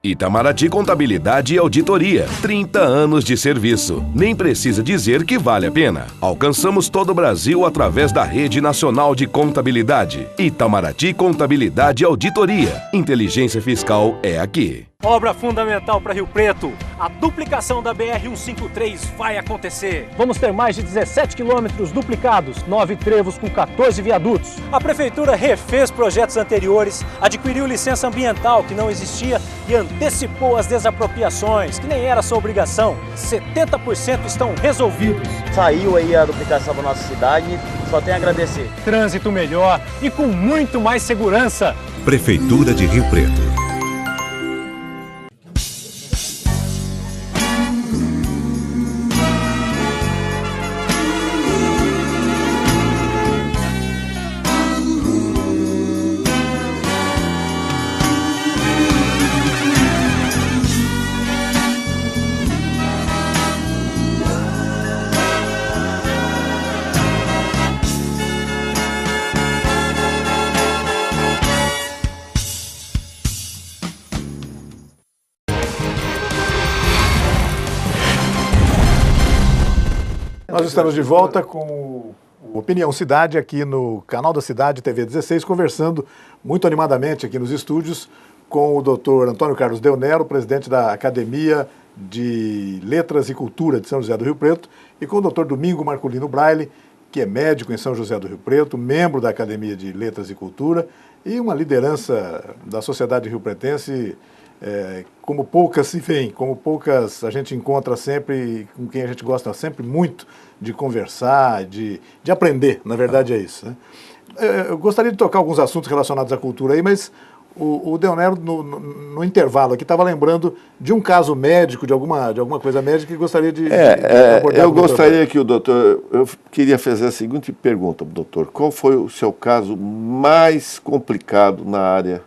Speaker 4: Itamaraty Contabilidade e Auditoria. 30 anos de serviço. Nem precisa dizer que vale a pena. Alcançamos todo o Brasil através da Rede Nacional de Contabilidade. Itamaraty Contabilidade e Auditoria. Inteligência fiscal é aqui.
Speaker 5: Obra fundamental para Rio Preto. A duplicação da BR-153 vai acontecer. Vamos ter mais de 17 quilômetros duplicados, 9 trevos com 14 viadutos. A Prefeitura refez projetos anteriores, adquiriu licença ambiental que não existia e antecipou as desapropriações, que nem era sua obrigação. 70% estão resolvidos.
Speaker 6: Saiu aí a duplicação da nossa cidade, só tem a agradecer.
Speaker 5: Trânsito melhor e com muito mais segurança.
Speaker 7: Prefeitura de Rio Preto.
Speaker 1: Nós estamos de volta com o Opinião Cidade aqui no canal da Cidade TV 16, conversando muito animadamente aqui nos estúdios com o Dr. Antônio Carlos Deonero, presidente da Academia de Letras e Cultura de São José do Rio Preto, e com o Dr. Domingo Marculino Braille, que é médico em São José do Rio Preto, membro da Academia de Letras e Cultura e uma liderança da sociedade rio-pretense como poucas se veem, como poucas a gente encontra sempre, com quem a gente gosta sempre muito de conversar, de aprender, na verdade é isso, né? Eu gostaria de tocar alguns assuntos relacionados à cultura aí, mas o Deonero, no intervalo aqui, estava lembrando de um caso médico, de alguma coisa médica, que gostaria de abordar.
Speaker 2: Eu gostaria que o doutor... Eu queria fazer a seguinte pergunta, doutor. Qual foi o seu caso mais complicado na área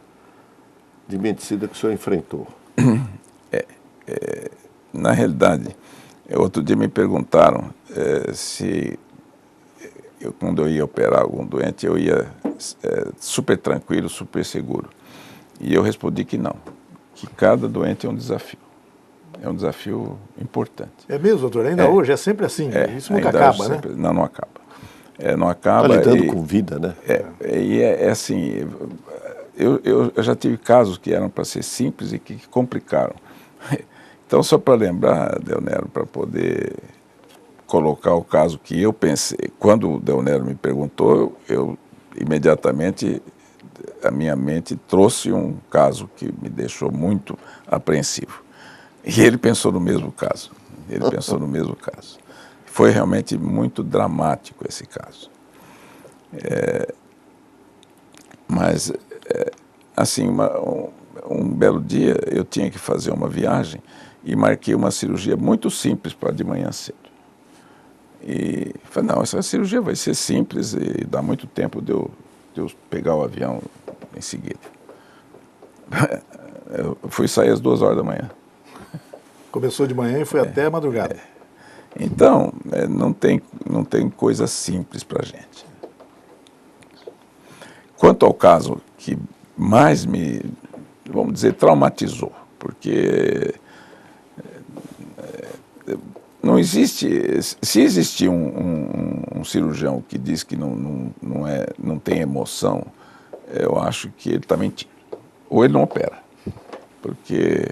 Speaker 2: de medicina que o senhor enfrentou?
Speaker 3: Na realidade, outro dia me perguntaram se quando eu ia operar algum doente, eu ia super tranquilo, super seguro. E eu respondi que não, que cada doente é um desafio. É um desafio importante.
Speaker 1: É mesmo, doutor? Ainda hoje é sempre assim, isso nunca acaba, sempre,
Speaker 3: né? Não acaba. Não acaba.
Speaker 2: Está lidando com vida, né?
Speaker 3: É assim, eu já tive casos que eram para ser simples e que complicaram. Então, só para lembrar, Deonero, para poder colocar o caso que eu pensei, quando o Deonero me perguntou, eu imediatamente, a minha mente trouxe um caso que me deixou muito apreensivo. E ele pensou no mesmo caso. Foi realmente muito dramático esse caso. Mas, assim, um belo dia eu tinha que fazer uma viagem e marquei uma cirurgia muito simples para de manhã cedo. E falei, não, essa cirurgia vai ser simples e dá muito tempo de eu pegar o avião em seguida. Eu fui sair às 2 horas da manhã.
Speaker 1: Começou de manhã e foi até a madrugada.
Speaker 3: Então, não tem coisa simples para a gente. Quanto ao caso que mais me, vamos dizer, traumatizou, porque não existe, se existir um cirurgião que diz que não tem emoção, eu acho que ele está mentindo. Ou ele não opera. Porque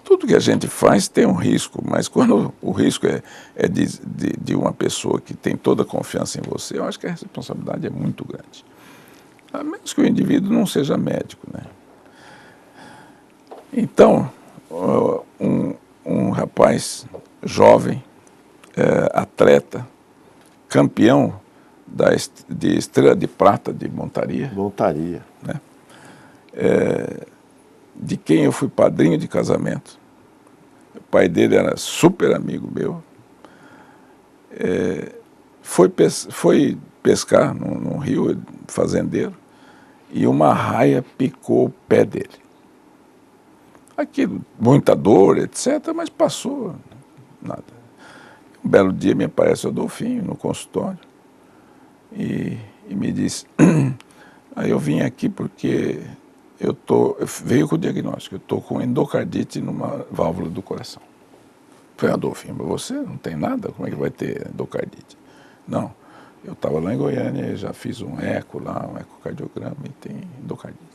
Speaker 3: tudo que a gente faz tem um risco, mas quando o risco é de uma pessoa que tem toda a confiança em você, eu acho que a responsabilidade é muito grande. A menos que o indivíduo não seja médico, né? Então, um rapaz jovem, atleta, campeão de estrela de prata de montaria.
Speaker 2: Montaria.
Speaker 3: Né? De quem eu fui padrinho de casamento. O pai dele era super amigo meu. Foi pescar num rio, fazendeiro, e uma raia picou o pé dele. Aquilo, muita dor, etc., mas passou, nada. Um belo dia me aparece o Adolfinho no consultório e me disse, aí eu vim aqui porque veio com o diagnóstico, eu estou com endocardite numa válvula do coração. Falei, Adolfinho, mas você não tem nada? Como é que vai ter endocardite? Não, eu estava lá em Goiânia, já fiz um eco lá, um ecocardiograma e tem endocardite.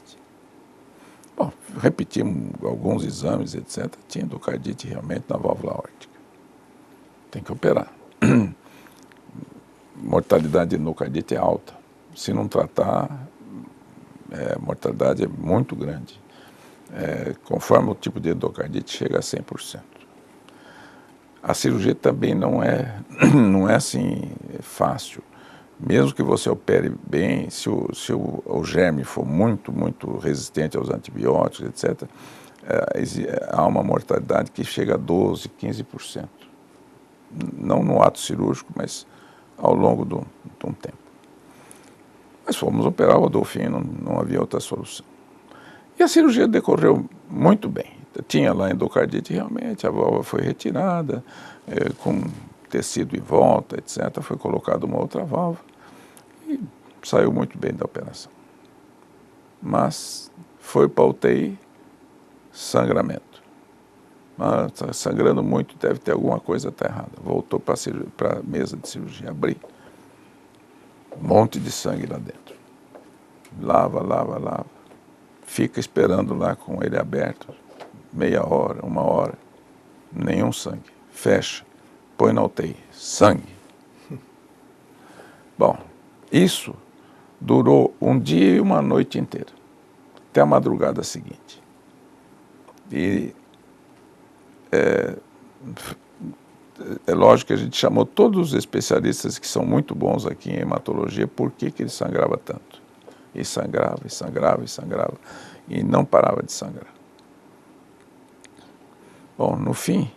Speaker 3: Bom, repeti alguns exames, etc. Tinha endocardite realmente na válvula aórtica. Tem que operar. Mortalidade de endocardite é alta. Se não tratar, a mortalidade é muito grande. Conforme o tipo de endocardite, chega a 100%. A cirurgia também não é assim fácil. Mesmo que você opere bem, se o germe for muito, muito resistente aos antibióticos, etc., há uma mortalidade que chega a 12%, 15%. Não no ato cirúrgico, mas ao longo de um tempo. Mas fomos operar o Adolfinho, não havia outra solução. E a cirurgia decorreu muito bem. Tinha lá endocardite realmente, a válvula foi retirada, com tecido em volta, etc. Foi colocada uma outra válvula e saiu muito bem da operação. Mas foi para UTI, sangramento. Ah, está sangrando muito, deve ter alguma coisa tá errada. Voltou para a mesa de cirurgia, abri. Um monte de sangue lá dentro. Lava, lava, lava. Fica esperando lá com ele aberto, meia hora, 1 hora. Nenhum sangue. Fecha. Põe na UTI. Sangue. Bom, isso durou 1 dia e 1 noite inteira. Até a madrugada seguinte. E é lógico que a gente chamou todos os especialistas que são muito bons aqui em hematologia, por que ele sangrava tanto. E sangrava, e sangrava, e sangrava, e não parava de sangrar. Bom, no fim,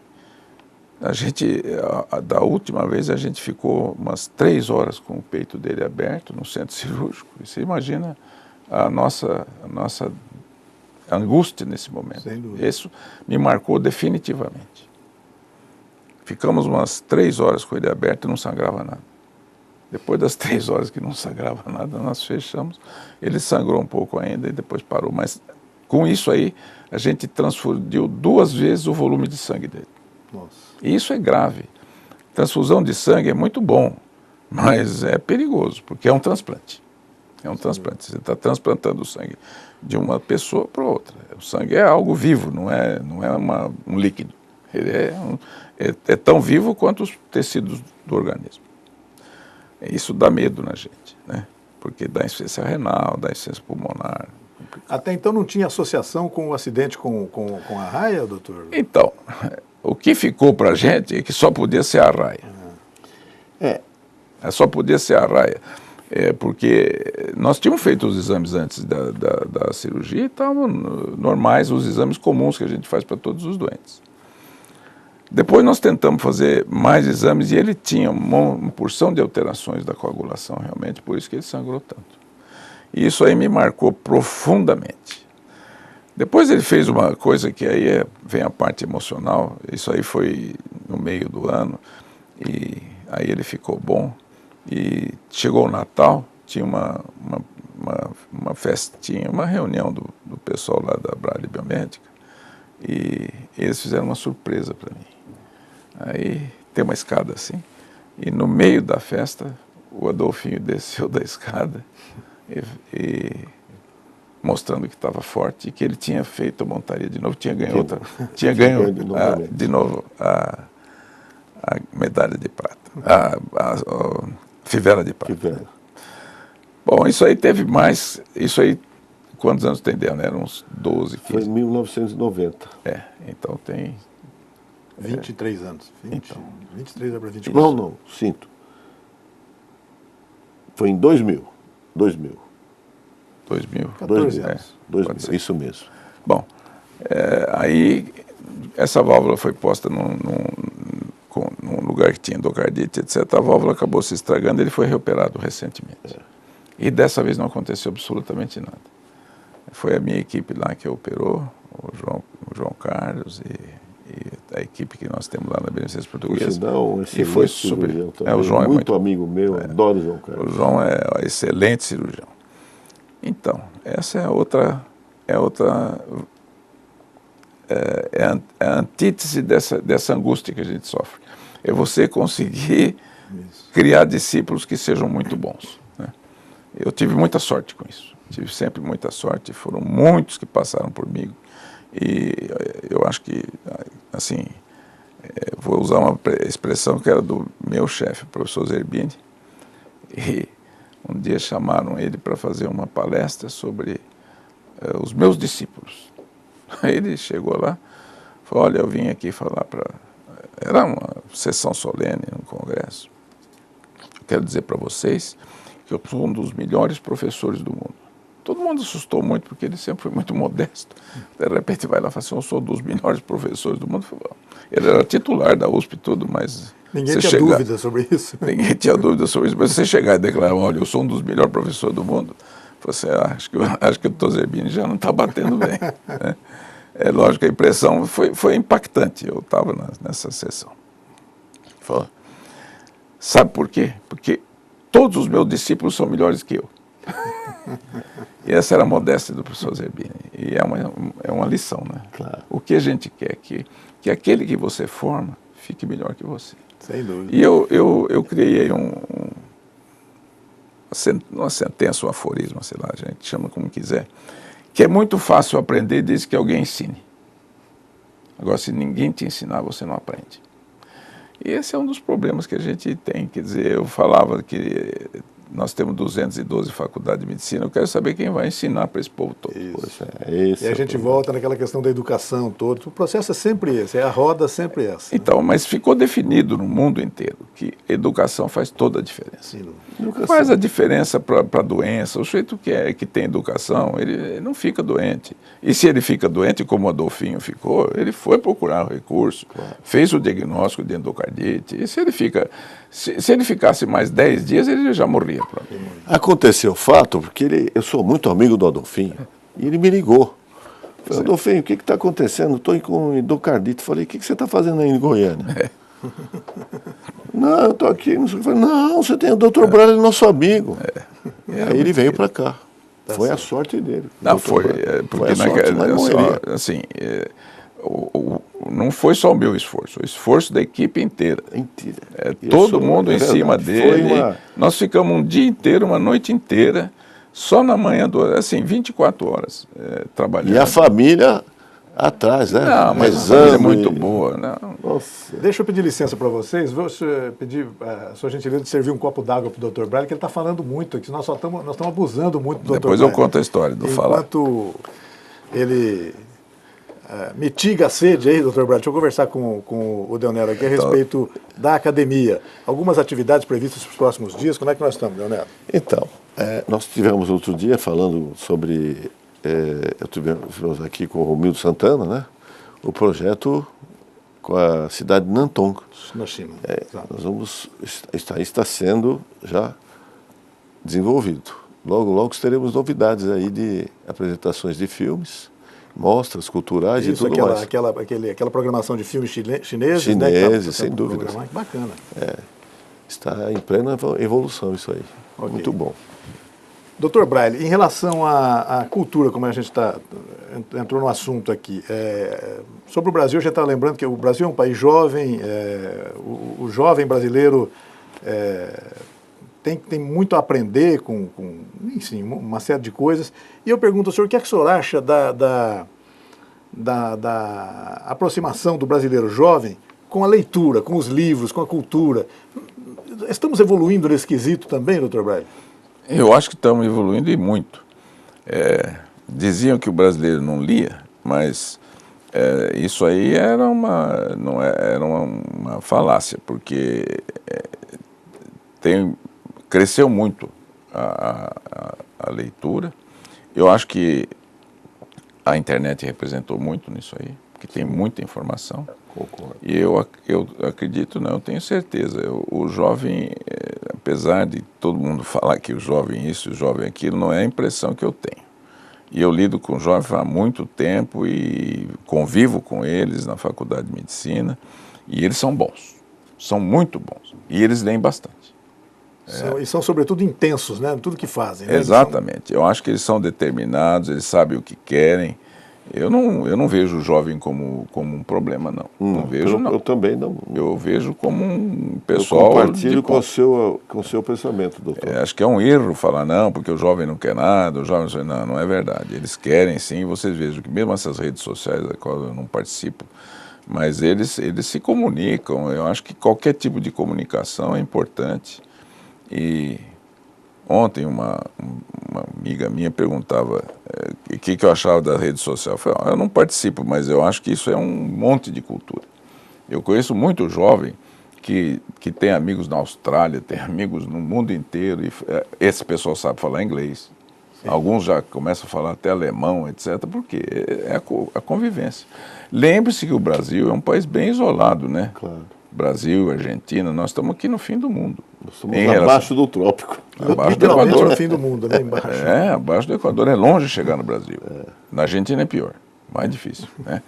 Speaker 3: da última vez a gente ficou umas 3 horas com o peito dele aberto no centro cirúrgico. E você imagina a nossa angústia nesse momento.
Speaker 1: Sem dúvida.
Speaker 3: Isso me marcou definitivamente. Ficamos umas 3 horas com ele aberto e não sangrava nada. Depois das 3 horas que não sangrava nada, nós fechamos. Ele sangrou um pouco ainda e depois parou. Mas com isso aí, a gente transfundiu 2 vezes o volume de sangue dele.
Speaker 1: Nossa.
Speaker 3: E isso é grave. Transfusão de sangue é muito bom, mas é perigoso, porque é um transplante. É um transplante. Você está transplantando o sangue de uma pessoa para outra. O sangue é algo vivo, não é um líquido. Ele é tão vivo quanto os tecidos do organismo. Isso dá medo na gente, né? Porque dá insuficiência renal, dá insuficiência pulmonar.
Speaker 1: Até então não tinha associação com o acidente com a raia, doutor?
Speaker 3: Então, o que ficou para a gente é que só podia ser a raia. Só podia ser a raia. Porque nós tínhamos feito os exames antes da cirurgia e estavam normais, os exames comuns que a gente faz para todos os doentes. Depois nós tentamos fazer mais exames e ele tinha uma porção de alterações da coagulação realmente, por isso que ele sangrou tanto. E isso aí me marcou profundamente. Depois ele fez uma coisa que aí vem a parte emocional, isso aí foi no meio do ano, e aí ele ficou bom. E chegou o Natal, tinha uma festinha, uma reunião do pessoal lá da Bradley Biomédica, e eles fizeram uma surpresa para mim. Aí tem uma escada assim, e no meio da festa, o Adolfinho desceu da escada, e mostrando que estava forte, e que ele tinha feito a montaria de novo, tinha ganho de novo a medalha de prata, a fivela de prata.
Speaker 2: Fivela.
Speaker 3: Bom, isso aí teve mais, isso aí, quantos anos tem dela? Eram uns 12, 15.
Speaker 2: Foi em 1990.
Speaker 3: Então tem...
Speaker 1: 23 anos. 23 é para 24.
Speaker 2: Não, sinto. Foi em 2000.
Speaker 3: 2000?
Speaker 1: 14 anos.
Speaker 2: 2000, isso mesmo.
Speaker 3: Bom, aí essa válvula foi posta num lugar que tinha endocardite, etc. A válvula acabou se estragando, ele foi reoperado recentemente. E dessa vez não aconteceu absolutamente nada. Foi a minha equipe lá que operou, o João Carlos e a equipe que nós temos lá na Beneficência Portuguesa.
Speaker 2: E foi super. O João é muito amigo meu, adoro o João Carlos.
Speaker 3: O João é um excelente cirurgião. Então, essa é a antítese dessa angústia que a gente sofre. É você conseguir criar discípulos que sejam muito bons, né? Eu tive muita sorte com isso. Tive sempre muita sorte. Foram muitos que passaram por mim. E eu acho que, assim, vou usar uma expressão que era do meu chefe, o professor Zerbini. E um dia chamaram ele para fazer uma palestra sobre os meus discípulos. Aí ele chegou lá, falou, olha, eu vim aqui falar para... Era uma sessão solene, um congresso. Eu quero dizer para vocês que eu sou um dos melhores professores do mundo. Todo mundo assustou muito, porque ele sempre foi muito modesto. De repente vai lá e fala assim, eu sou um dos melhores professores do mundo. Ele era titular da USP e tudo, mas...
Speaker 1: Ninguém tinha dúvida sobre isso.
Speaker 3: Ninguém tinha dúvida sobre isso, mas você chegar e declarar, olha, eu sou um dos melhores professores do mundo, você acho que o Dr. Zerbini já não está batendo bem. Né? É lógico, a impressão foi impactante. Eu estava nessa sessão. Falou, sabe por quê? Porque todos os meus discípulos são melhores que eu. E essa era a modéstia do professor Zerbini. E é uma lição, né?
Speaker 2: Claro.
Speaker 3: O que a gente quer? Que aquele que você forma fique melhor que você.
Speaker 1: Sem dúvida.
Speaker 3: E eu criei uma sentença, um aforismo, sei lá, a gente chama como quiser, que é muito fácil aprender desde que alguém ensine. Agora, se ninguém te ensinar, você não aprende. E esse é um dos problemas que a gente tem. Quer dizer, eu falava que nós temos 212 faculdades de medicina, eu quero saber quem vai ensinar para esse povo todo.
Speaker 1: Isso.
Speaker 2: Esse
Speaker 1: E a
Speaker 2: é o
Speaker 1: gente
Speaker 2: problema.
Speaker 1: volta naquela questão da educação toda. O processo é sempre esse, a roda sempre essa.
Speaker 3: Então, mas ficou definido no mundo inteiro que educação faz toda a diferença.
Speaker 1: Sim.
Speaker 3: Faz a diferença para a doença. O sujeito que tem educação, ele não fica doente. E se ele fica doente, como o Adolfinho ficou, ele foi procurar o recurso, fez o diagnóstico de endocardite. E se ele ficasse mais 10 dias, ele já morria.
Speaker 2: Aconteceu o fato, porque eu sou muito amigo do Adolfinho, e ele me ligou. Falei, Adolfinho, o que está acontecendo? Estou com endocardite. Falei, o que você está fazendo aí em Goiânia? Não, eu estou aqui. Não, falei, não, você tem o Dr. Braille, nosso amigo. Aí ele veio para cá. Foi a sorte dele.
Speaker 3: Não, foi. Porque não foi só o meu esforço, o esforço da equipe inteira. Todo mundo em cima dele. Nós ficamos um dia inteiro, uma noite inteira, só na manhã, 24 horas trabalhando.
Speaker 2: E a família atrás, né?
Speaker 3: Não, mas a família é muito boa. Não.
Speaker 2: Nossa.
Speaker 1: Deixa eu pedir licença para vocês. Vou pedir a sua gentileza de servir um copo d'água para o Dr. Braille, que ele está falando muito aqui. Nós estamos abusando muito do Dr. Braille.
Speaker 3: Depois eu conto a história do falar.
Speaker 1: Enquanto ele mitiga a sede aí, Dr. Braille, deixa eu conversar com o Deonero aqui a respeito da academia. Algumas atividades previstas para os próximos dias. Como é que nós estamos, Deonero?
Speaker 2: Então, nós tivemos outro dia falando sobre... tivemos aqui com o Romildo Santana, né? O projeto com a cidade de Nantong.
Speaker 1: Na China.
Speaker 2: Nós está sendo já desenvolvido. Logo, logo teremos novidades aí de apresentações de filmes, mostras culturais e tudo mais.
Speaker 1: Aquela programação de filmes chineses,
Speaker 2: chineses, sem dúvida.
Speaker 1: Bacana.
Speaker 2: Está em plena evolução isso aí.
Speaker 1: Okay.
Speaker 2: Muito bom.
Speaker 1: Dr. Braille, em relação à cultura, como a gente entrou no assunto aqui, sobre o Brasil, a gente está lembrando que o Brasil é um país jovem, o jovem brasileiro tem muito a aprender enfim, uma série de coisas. E eu pergunto ao senhor, o que é que o senhor acha da aproximação do brasileiro jovem com a leitura, com os livros, com a cultura? Estamos evoluindo nesse quesito também, Dr. Braille?
Speaker 3: Eu acho que estamos evoluindo e muito. Diziam que o brasileiro não lia, mas isso aí era uma falácia, porque cresceu muito a leitura. Eu acho que a internet representou muito nisso aí, porque tem muita informação.
Speaker 2: Concordo.
Speaker 3: E eu acredito, não, eu tenho certeza. O jovem, apesar de todo mundo falar que o jovem isso, o jovem aquilo, não é a impressão que eu tenho. E eu lido com jovens há muito tempo e convivo com eles na faculdade de medicina, e eles são bons, são muito bons, e eles leem bastante.
Speaker 1: E são, sobretudo, intensos, né? Tudo que fazem. Né?
Speaker 3: Exatamente. Eu acho que eles são determinados, eles sabem o que querem. Eu não vejo o jovem como um problema, não. Não vejo, não.
Speaker 2: Eu também não.
Speaker 3: Eu vejo como um pessoal...
Speaker 2: Eu compartilho com o seu pensamento, doutor.
Speaker 3: Acho que é um erro falar, não, porque o jovem não quer nada, o jovem... Não é verdade. Eles querem, sim. Vocês vejam que mesmo essas redes sociais, da qual eu não participo, mas eles se comunicam. Eu acho que qualquer tipo de comunicação é importante. E ontem uma amiga minha perguntava o que eu achava da rede social. Eu falei, eu não participo, mas eu acho que isso é um monte de cultura. Eu conheço muito jovem que tem amigos na Austrália, tem amigos no mundo inteiro, e esse pessoal sabe falar inglês. Sim. Alguns já começam a falar até alemão, etc., porque é a convivência. Lembre-se que o Brasil é um país bem isolado, né?
Speaker 2: Claro.
Speaker 3: Brasil, Argentina, nós estamos aqui no fim do mundo.
Speaker 2: Nós estamos abaixo do trópico.
Speaker 3: Abaixo do Equador.
Speaker 1: No fim do mundo, né? Embaixo.
Speaker 3: Abaixo do Equador. É longe chegar no Brasil. Na Argentina é pior, mais difícil, né?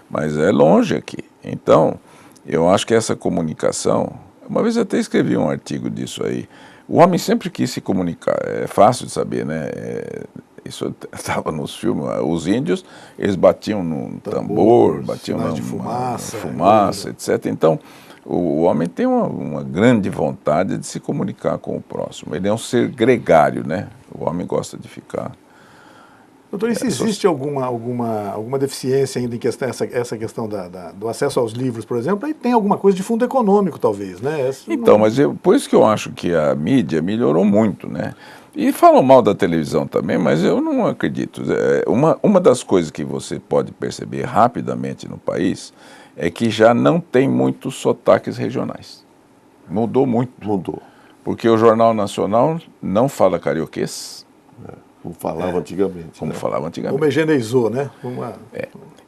Speaker 3: Mas é longe aqui. Então, eu acho que essa comunicação... Uma vez eu até escrevi um artigo disso aí. O homem sempre quis se comunicar. É fácil de saber, né? Isso estava nos filmes. Os índios, eles batiam no tambor, batiam na fumaça, etc. Então, o homem tem uma grande vontade de se comunicar com o próximo. Ele é um ser gregário, né? O homem gosta de ficar...
Speaker 1: Doutor, e se existe alguma deficiência ainda em questão, essa questão do acesso aos livros, por exemplo, aí tem alguma coisa de fundo econômico, talvez, né?
Speaker 3: Então, mas por isso que eu acho que a mídia melhorou muito, né? E falam mal da televisão também, mas eu não acredito. Uma das coisas que você pode perceber rapidamente no país é que já não tem muitos sotaques regionais. Mudou muito.
Speaker 2: Mudou.
Speaker 3: Porque o Jornal Nacional não fala carioquês.
Speaker 2: Como falava antigamente.
Speaker 3: Como falava antigamente.
Speaker 1: Homogeneizou, né?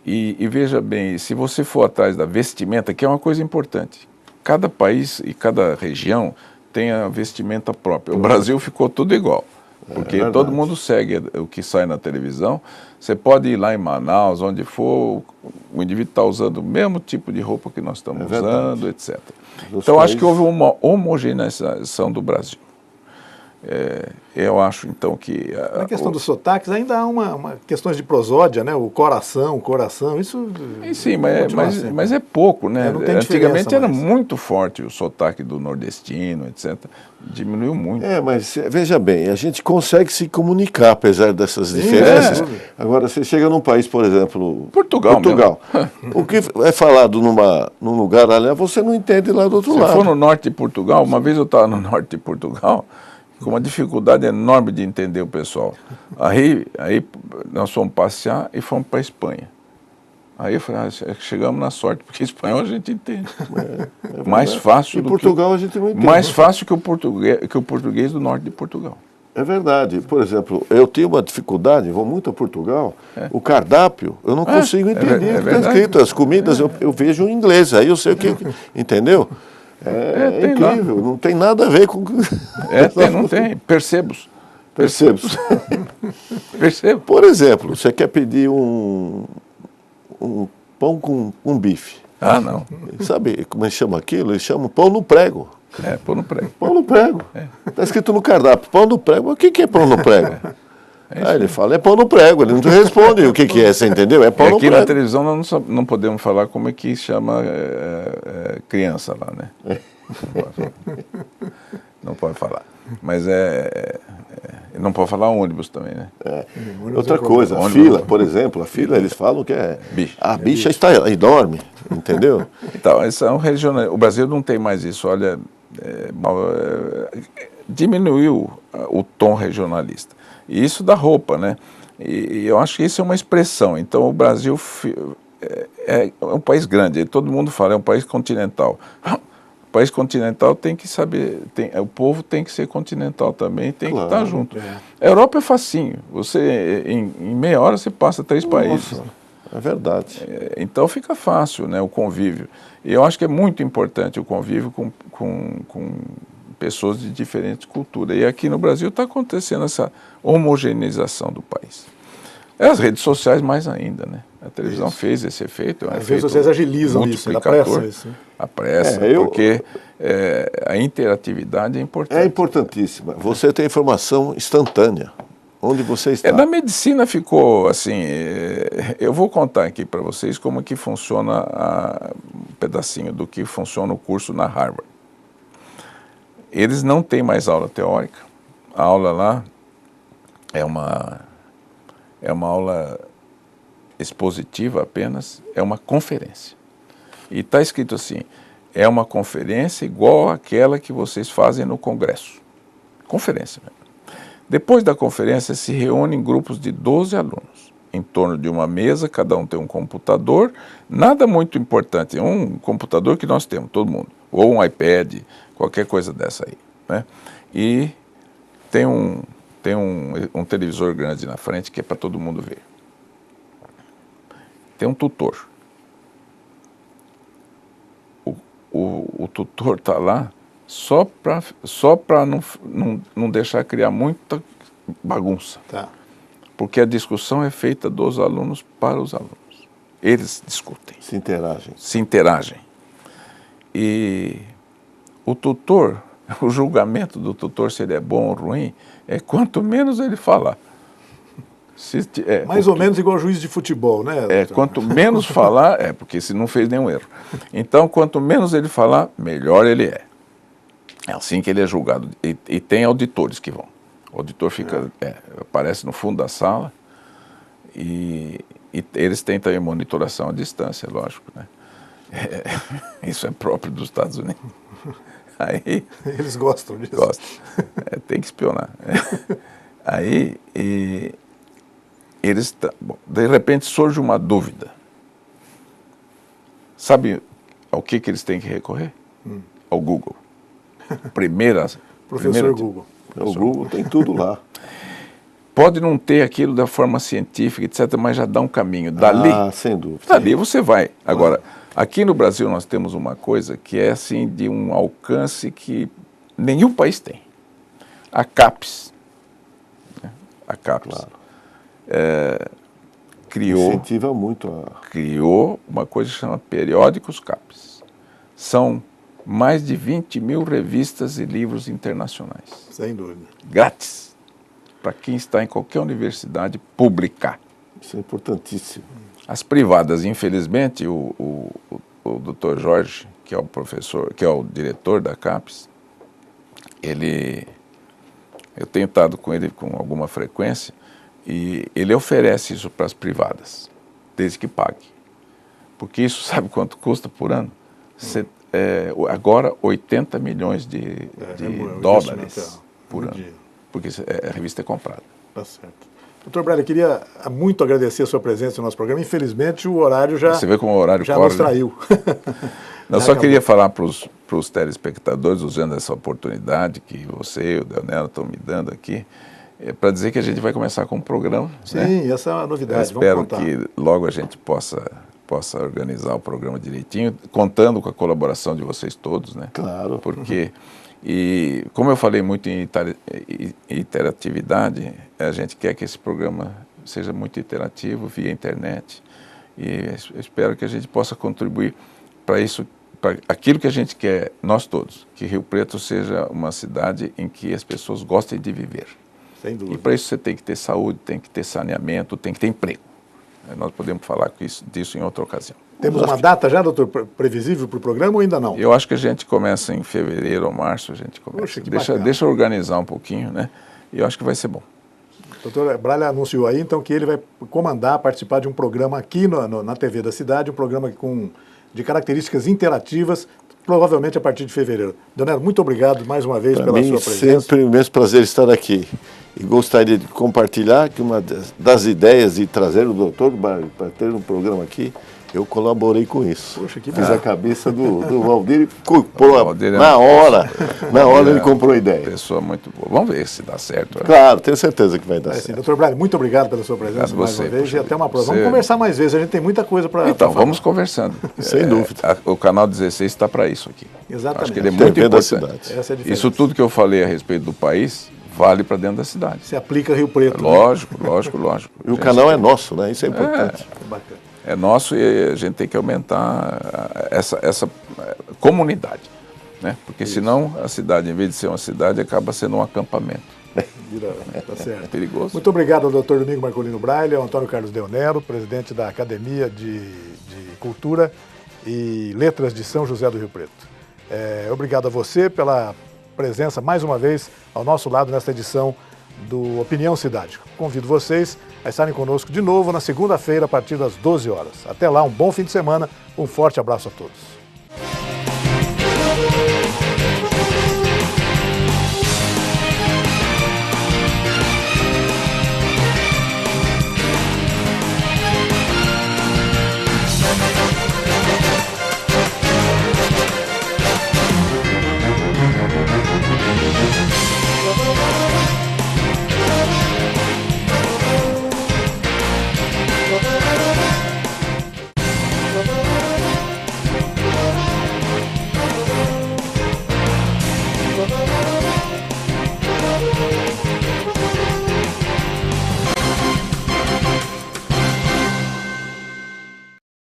Speaker 3: E veja bem, se você for atrás da vestimenta, que é uma coisa importante, cada país e cada região tem a vestimenta própria. O Brasil ficou tudo igual, porque todo mundo segue o que sai na televisão. Você pode ir lá em Manaus, onde for, o indivíduo está usando o mesmo tipo de roupa que nós estamos usando, etc. Então, acho que houve uma homogeneização do Brasil. Eu acho, então, que...
Speaker 1: Na questão dos sotaques, ainda há uma questões de prosódia, né? O coração, isso...
Speaker 3: Sim, mas é pouco, né? Antigamente era muito forte o sotaque do nordestino, etc. Diminuiu muito.
Speaker 2: Mas veja bem, a gente consegue se comunicar, apesar dessas diferenças. Agora, você chega num país, por exemplo... Portugal. O que é falado num lugar ali, você não entende lá do outro lado.
Speaker 3: Se for no norte de Portugal, uma vez eu estava no norte de Portugal... com uma dificuldade enorme de entender o pessoal. Aí nós fomos passear e fomos para a Espanha. Aí eu falei, chegamos na sorte, porque espanhol a gente entende. Mais fácil do
Speaker 2: Portugal a gente não entende.
Speaker 3: Mais fácil que o português do norte de Portugal.
Speaker 2: É verdade. Por exemplo, eu tenho uma dificuldade, vou muito a Portugal, o cardápio, eu não consigo entender o que está escrito. As comidas eu vejo em inglês, aí eu sei o que... Entendeu? É incrível, não tem nada a ver com...
Speaker 3: Não tem. Percebo.
Speaker 2: Por exemplo, você quer pedir um pão com bife.
Speaker 3: Não.
Speaker 2: Sabe como eles chamam aquilo? Eles chamam pão no prego.
Speaker 3: Pão no prego.
Speaker 2: Pão no prego. Está escrito no cardápio, pão no prego. O que é pão no prego? Aí ele fala, é pão no prego. Ele não te responde o que é, você entendeu? É pão no prego.
Speaker 3: Aqui na televisão nós não podemos falar como é que chama criança lá, né? Não pode falar. Mas não pode falar ônibus também, né?
Speaker 2: Outra coisa, a fila, por exemplo, eles falam que a bicha está enorme, entendeu?
Speaker 3: Então, isso é um regional. O Brasil não tem mais isso, olha, diminuiu o tom regionalista. E isso da roupa, né? E eu acho que isso é uma expressão. Então, o Brasil é um país grande, todo mundo fala, é um país continental. O país continental tem que saber, o povo tem que ser continental também, tem que estar junto. A Europa é facinho, em meia hora você passa 3 países.
Speaker 2: É verdade.
Speaker 3: Então fica fácil, né, o convívio. E eu acho que é muito importante o convívio com pessoas de diferentes culturas. E aqui no Brasil está acontecendo essa homogeneização do país. As redes sociais mais ainda, né? A televisão fez esse efeito.
Speaker 1: As redes sociais agilizam isso, apressam isso.
Speaker 3: Apressa, porque a interatividade é importante.
Speaker 2: É importantíssima. Você tem informação instantânea, onde você está.
Speaker 3: Na medicina ficou assim, eu vou contar aqui para vocês como que funciona um pedacinho do que funciona o curso na Harvard. Eles não têm mais aula teórica. A aula lá é uma aula expositiva apenas, é uma conferência. E está escrito assim, é uma conferência igual àquela que vocês fazem no Congresso. Conferência mesmo. Depois da conferência se reúnem grupos de 12 alunos, em torno de uma mesa, cada um tem um computador, nada muito importante, um computador que nós temos, todo mundo, ou um iPad, qualquer coisa dessa aí, né? E tem um televisor grande na frente que é para todo mundo ver. Tem um tutor. O tutor está lá só para não deixar criar muita bagunça.
Speaker 1: Tá.
Speaker 3: Porque a discussão é feita dos alunos para os alunos. Eles discutem.
Speaker 2: Se
Speaker 3: interagem. E o tutor, o julgamento do tutor se ele é bom ou ruim, é quanto menos ele falar.
Speaker 1: Mais ou menos igual juiz de futebol, né?
Speaker 3: Quanto menos falar, porque se não fez nenhum erro. Então, quanto menos ele falar, melhor ele é. É assim que ele é julgado. E tem auditores que vão. O auditor aparece no fundo da sala e eles têm também monitoração à distância, lógico, né? Isso é próprio dos Estados Unidos. Aí,
Speaker 1: eles gostam disso.
Speaker 3: Gostam. Tem que espionar. Aí, de repente surge uma dúvida. Sabe ao que eles têm que recorrer? Ao Google.
Speaker 1: Professor Google.
Speaker 2: O Google tem tudo lá.
Speaker 3: Pode não ter aquilo da forma científica, etc., mas já dá um caminho. Dali,
Speaker 2: sem dúvida.
Speaker 3: Dali você vai. Agora, aqui no Brasil nós temos uma coisa que é assim de um alcance que nenhum país tem. A CAPES. A CAPES.
Speaker 2: Claro.
Speaker 3: Incentiva muito criou uma coisa que chama Periódicos CAPES. São mais de 20 mil revistas e livros internacionais.
Speaker 1: Sem dúvida.
Speaker 3: Grátis. Para quem está em qualquer universidade pública.
Speaker 2: Isso é importantíssimo.
Speaker 3: As privadas, infelizmente, o Dr. Jorge, que é o professor, que é o diretor da CAPES, eu tenho estado com ele com alguma frequência e ele oferece isso para as privadas, desde que pague. Porque isso, sabe quanto custa por ano? Agora 80 milhões de dólares por ano. Porque a revista é comprada.
Speaker 1: Tá certo. Doutor Braille, eu queria muito agradecer a sua presença no nosso programa. Infelizmente, o horário já,
Speaker 3: você vê como o horário
Speaker 1: já nos traiu.
Speaker 3: Eu só queria falar para os telespectadores, usando essa oportunidade que você e o Deonero estão me dando aqui, para dizer que a gente vai começar com um programa.
Speaker 1: Sim,
Speaker 3: né?
Speaker 1: Essa é uma novidade.
Speaker 3: Eu espero que logo a gente possa organizar o programa direitinho, contando com a colaboração de vocês todos, né?
Speaker 2: Claro.
Speaker 3: Porque... E como eu falei muito em interatividade, a gente quer que esse programa seja muito interativo via internet e eu espero que a gente possa contribuir para isso, para aquilo que a gente quer, nós todos, que Rio Preto seja uma cidade em que as pessoas gostem de viver.
Speaker 1: Sem dúvida.
Speaker 3: E para isso você tem que ter saúde, tem que ter saneamento, tem que ter emprego. Nós podemos falar disso em outra ocasião.
Speaker 1: Temos uma data já, doutor, previsível para o programa ou ainda não?
Speaker 3: Eu acho que a gente começa em fevereiro ou março, a gente começa.
Speaker 1: Poxa,
Speaker 3: deixa eu organizar um pouquinho, né? E eu acho que vai ser bom.
Speaker 1: O doutor Braille anunciou aí, então, que ele vai participar de um programa aqui na TV da cidade, um programa de características interativas, provavelmente a partir de fevereiro. Deonero, muito obrigado mais uma vez pela sua presença.
Speaker 2: Sempre um imenso prazer estar aqui. E gostaria de compartilhar que uma das ideias de trazer o doutor para ter um programa aqui, eu colaborei com isso.
Speaker 1: Poxa, que
Speaker 2: Fiz a cabeça do Valdir e comprou na hora ele comprou a ideia.
Speaker 3: Pessoa muito boa. Vamos ver se dá certo.
Speaker 2: Claro, tenho certeza que vai dar certo.
Speaker 1: Doutor Braille, muito obrigado pela sua presença mais uma vez e até uma próxima. Vamos conversar mais vezes, a gente tem muita coisa para
Speaker 3: Então, vamos conversando.
Speaker 2: Sem dúvida.
Speaker 3: O canal 16 está para isso aqui.
Speaker 1: Exatamente.
Speaker 3: Acho que ele é muito importante.
Speaker 1: Essa é a diferença.
Speaker 3: Isso tudo que eu falei a respeito do país vale para dentro da cidade.
Speaker 1: Se aplica a Rio Preto.
Speaker 3: Lógico.
Speaker 2: E o canal é nosso, né? Isso é importante.
Speaker 1: Bacana.
Speaker 3: É nosso e a gente tem que aumentar essa comunidade, né? Porque senão a cidade, em vez de ser uma cidade, acaba sendo um acampamento.
Speaker 1: Tá certo.
Speaker 3: É perigoso.
Speaker 1: Muito obrigado ao doutor Domingo Marcolino Braille, ao Antônio Carlos Deonero, presidente da Academia de Cultura e Letras de São José do Rio Preto. Obrigado a você pela presença mais uma vez ao nosso lado nesta edição do Opinião Cidade. Convido vocês a estarem conosco de novo na segunda-feira a partir das 12 horas. Até lá, um bom fim de semana, um forte abraço a todos.